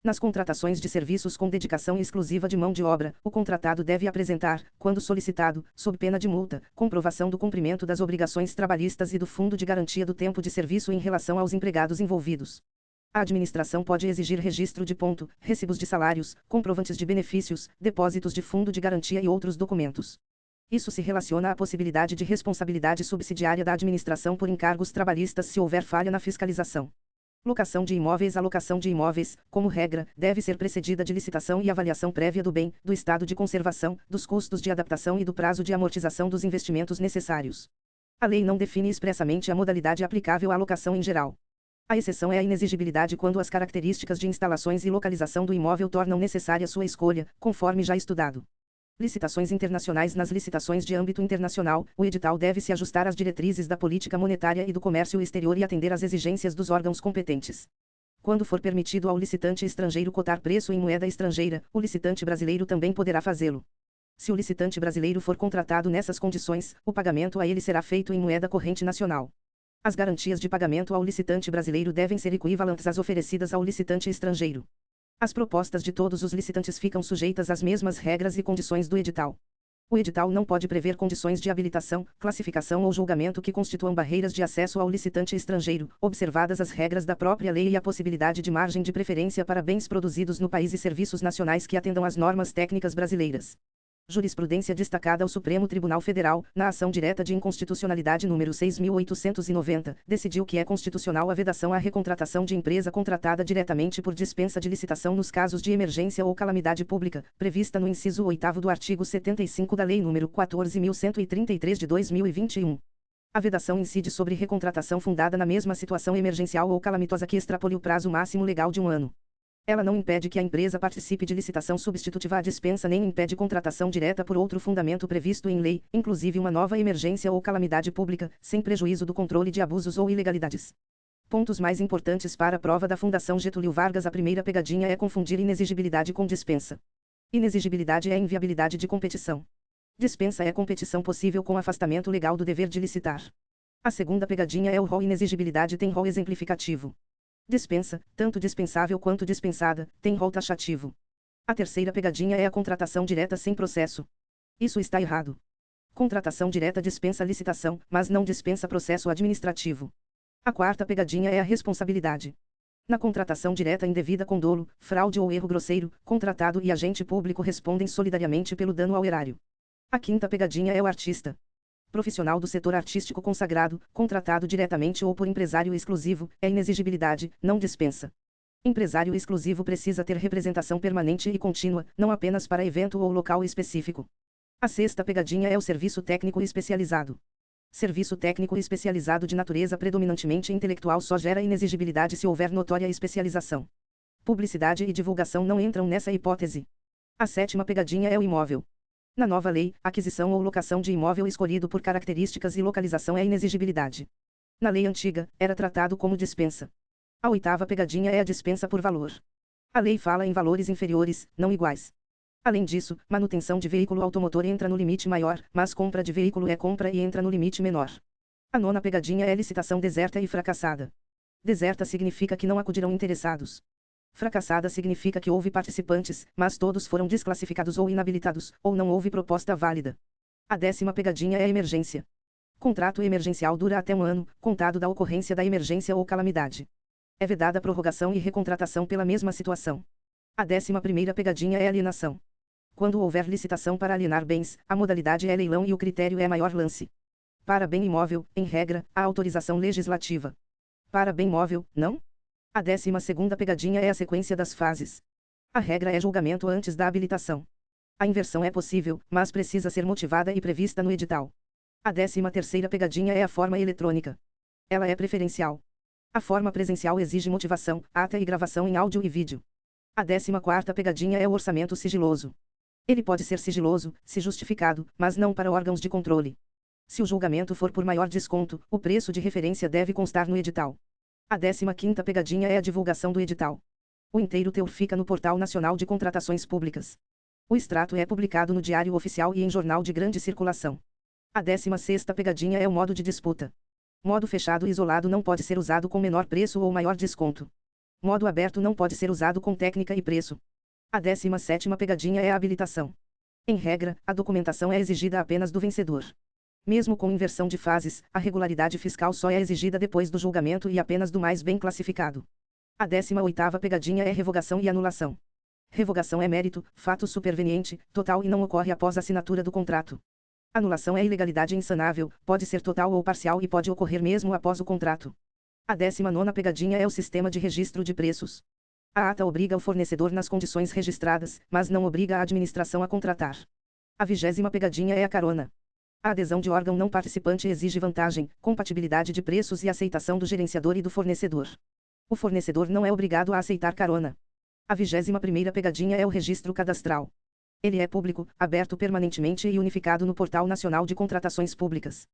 Nas contratações de serviços com dedicação exclusiva de mão de obra, o contratado deve apresentar, quando solicitado, sob pena de multa, comprovação do cumprimento das obrigações trabalhistas e do fundo de garantia do tempo de serviço em relação aos empregados envolvidos. A administração pode exigir registro de ponto, recibos de salários, comprovantes de benefícios, depósitos de fundo de garantia e outros documentos. Isso se relaciona à possibilidade de responsabilidade subsidiária da administração por encargos trabalhistas se houver falha na fiscalização. Locação de imóveis. A locação de imóveis, como regra, deve ser precedida de licitação e avaliação prévia do bem, do estado de conservação, dos custos de adaptação e do prazo de amortização dos investimentos necessários. A lei não define expressamente a modalidade aplicável à locação em geral. A exceção é a inexigibilidade quando as características de instalações e localização do imóvel tornam necessária sua escolha, conforme já estudado. Licitações internacionais. Nas licitações de âmbito internacional, o edital deve se ajustar às diretrizes da política monetária e do comércio exterior e atender às exigências dos órgãos competentes. Quando for permitido ao licitante estrangeiro cotar preço em moeda estrangeira, o licitante brasileiro também poderá fazê-lo. Se o licitante brasileiro for contratado nessas condições, o pagamento a ele será feito em moeda corrente nacional. As garantias de pagamento ao licitante brasileiro devem ser equivalentes às oferecidas ao licitante estrangeiro. As propostas de todos os licitantes ficam sujeitas às mesmas regras e condições do edital. O edital não pode prever condições de habilitação, classificação ou julgamento que constituam barreiras de acesso ao licitante estrangeiro, observadas as regras da própria lei e a possibilidade de margem de preferência para bens produzidos no país e serviços nacionais que atendam às normas técnicas brasileiras. Jurisprudência destacada. O Supremo Tribunal Federal, na ação direta de inconstitucionalidade número 6.890, decidiu que é constitucional a vedação à recontratação de empresa contratada diretamente por dispensa de licitação nos casos de emergência ou calamidade pública, prevista no inciso 8º do artigo 75 da Lei nº 14.133 de 2021. A vedação incide sobre recontratação fundada na mesma situação emergencial ou calamitosa que extrapole o prazo máximo legal de um ano. Ela não impede que a empresa participe de licitação substitutiva à dispensa nem impede contratação direta por outro fundamento previsto em lei, inclusive uma nova emergência ou calamidade pública, sem prejuízo do controle de abusos ou ilegalidades. Pontos mais importantes para a prova da Fundação Getúlio Vargas. A primeira pegadinha é confundir inexigibilidade com dispensa. Inexigibilidade é inviabilidade de competição. Dispensa é competição possível com afastamento legal do dever de licitar. A segunda pegadinha é o rol. Inexigibilidade tem rol exemplificativo. Dispensa, tanto dispensável quanto dispensada, tem rol taxativo. A terceira pegadinha é a contratação direta sem processo. Isso está errado. Contratação direta dispensa licitação, mas não dispensa processo administrativo. A quarta pegadinha é a responsabilidade. Na contratação direta indevida com dolo, fraude ou erro grosseiro, contratado e agente público respondem solidariamente pelo dano ao erário. A quinta pegadinha é o artista. Profissional do setor artístico consagrado, contratado diretamente ou por empresário exclusivo, é inexigibilidade, não dispensa. Empresário exclusivo precisa ter representação permanente e contínua, não apenas para evento ou local específico. A sexta pegadinha é o serviço técnico especializado. Serviço técnico especializado de natureza predominantemente intelectual só gera inexigibilidade se houver notória especialização. Publicidade e divulgação não entram nessa hipótese. A sétima pegadinha é o imóvel. Na nova lei, aquisição ou locação de imóvel escolhido por características e localização é inexigibilidade. Na lei antiga, era tratado como dispensa. A oitava pegadinha é a dispensa por valor. A lei fala em valores inferiores, não iguais. Além disso, manutenção de veículo automotor entra no limite maior, mas compra de veículo é compra e entra no limite menor. A nona pegadinha é licitação deserta e fracassada. Deserta significa que não acudirão interessados. Fracassada significa que houve participantes, mas todos foram desclassificados ou inabilitados, ou não houve proposta válida. A décima pegadinha é a emergência. Contrato emergencial dura até 1 ano, contado da ocorrência da emergência ou calamidade. É vedada prorrogação e recontratação pela mesma situação. A 11ª pegadinha é alienação. Quando houver licitação para alienar bens, a modalidade é leilão e o critério é maior lance. Para bem imóvel, em regra, há autorização legislativa. Para bem móvel, não? A 12ª pegadinha é a sequência das fases. A regra é julgamento antes da habilitação. A inversão é possível, mas precisa ser motivada e prevista no edital. A 13ª pegadinha é a forma eletrônica. Ela é preferencial. A forma presencial exige motivação, ata e gravação em áudio e vídeo. A 14ª pegadinha é o orçamento sigiloso. Ele pode ser sigiloso, se justificado, mas não para órgãos de controle. Se o julgamento for por maior desconto, o preço de referência deve constar no edital. A 15ª pegadinha é a divulgação do edital. O inteiro teor fica no Portal Nacional de Contratações Públicas. O extrato é publicado no Diário Oficial e em jornal de grande circulação. A 16ª pegadinha é o modo de disputa. Modo fechado e isolado não pode ser usado com menor preço ou maior desconto. Modo aberto não pode ser usado com técnica e preço. A 17ª pegadinha é a habilitação. Em regra, a documentação é exigida apenas do vencedor. Mesmo com inversão de fases, a regularidade fiscal só é exigida depois do julgamento e apenas do mais bem classificado. A 18ª pegadinha é revogação e anulação. Revogação é mérito, fato superveniente, total e não ocorre após a assinatura do contrato. Anulação é ilegalidade insanável, pode ser total ou parcial e pode ocorrer mesmo após o contrato. A 19ª pegadinha é o sistema de registro de preços. A ata obriga o fornecedor nas condições registradas, mas não obriga a administração a contratar. A 20ª pegadinha é a carona. A adesão de órgão não participante exige vantagem, compatibilidade de preços e aceitação do gerenciador e do fornecedor. O fornecedor não é obrigado a aceitar carona. A 21ª pegadinha é o registro cadastral. Ele é público, aberto permanentemente e unificado no Portal Nacional de Contratações Públicas.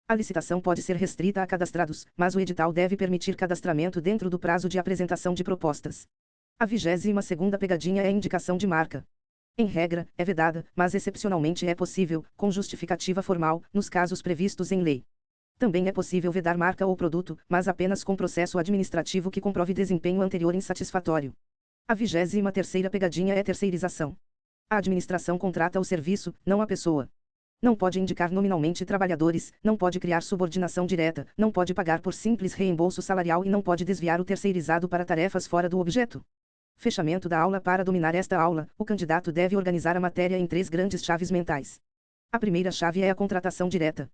A licitação pode ser restrita a cadastrados, mas o edital deve permitir cadastramento dentro do prazo de apresentação de propostas. A 22ª pegadinha é a indicação de marca. Em regra, é vedada, mas excepcionalmente é possível, com justificativa formal, nos casos previstos em lei. Também é possível vedar marca ou produto, mas apenas com processo administrativo que comprove desempenho anterior insatisfatório. A 23ª pegadinha é terceirização. A administração contrata o serviço, não a pessoa. Não pode indicar nominalmente trabalhadores, não pode criar subordinação direta, não pode pagar por simples reembolso salarial e não pode desviar o terceirizado para tarefas fora do objeto. Fechamento da aula. Para dominar esta aula, o candidato deve organizar a matéria em 3 grandes chaves mentais. A primeira chave é a contratação direta.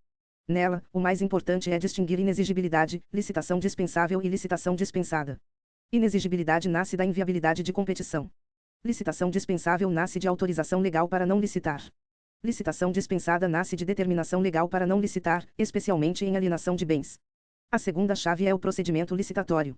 Nela, o mais importante é distinguir inexigibilidade, licitação dispensável e licitação dispensada. Inexigibilidade nasce da inviabilidade de competição. Licitação dispensável nasce de autorização legal para não licitar. Licitação dispensada nasce de determinação legal para não licitar, especialmente em alienação de bens. A segunda chave é o procedimento licitatório.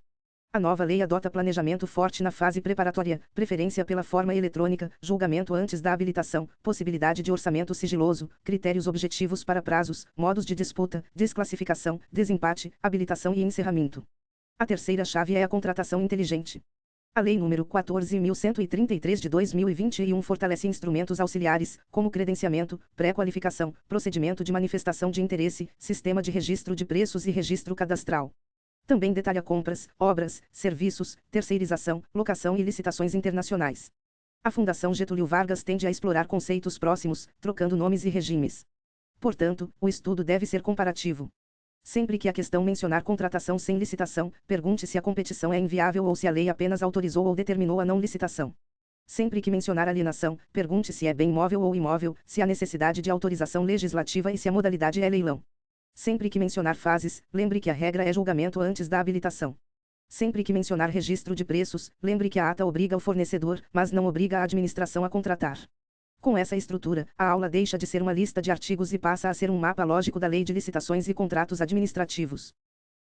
A nova lei adota planejamento forte na fase preparatória, preferência pela forma eletrônica, julgamento antes da habilitação, possibilidade de orçamento sigiloso, critérios objetivos para prazos, modos de disputa, desclassificação, desempate, habilitação e encerramento. A terceira chave é a contratação inteligente. A Lei nº 14.133 de 2021 fortalece instrumentos auxiliares, como credenciamento, pré-qualificação, procedimento de manifestação de interesse, sistema de registro de preços e registro cadastral. Também detalha compras, obras, serviços, terceirização, locação e licitações internacionais. A Fundação Getúlio Vargas tende a explorar conceitos próximos, trocando nomes e regimes. Portanto, o estudo deve ser comparativo. Sempre que a questão mencionar contratação sem licitação, pergunte se a competição é inviável ou se a lei apenas autorizou ou determinou a não licitação. Sempre que mencionar alienação, pergunte se é bem móvel ou imóvel, se há necessidade de autorização legislativa e se a modalidade é leilão. Sempre que mencionar fases, lembre que a regra é julgamento antes da habilitação. Sempre que mencionar registro de preços, lembre que a ata obriga o fornecedor, mas não obriga a administração a contratar. Com essa estrutura, a aula deixa de ser uma lista de artigos e passa a ser um mapa lógico da Lei de Licitações e Contratos Administrativos.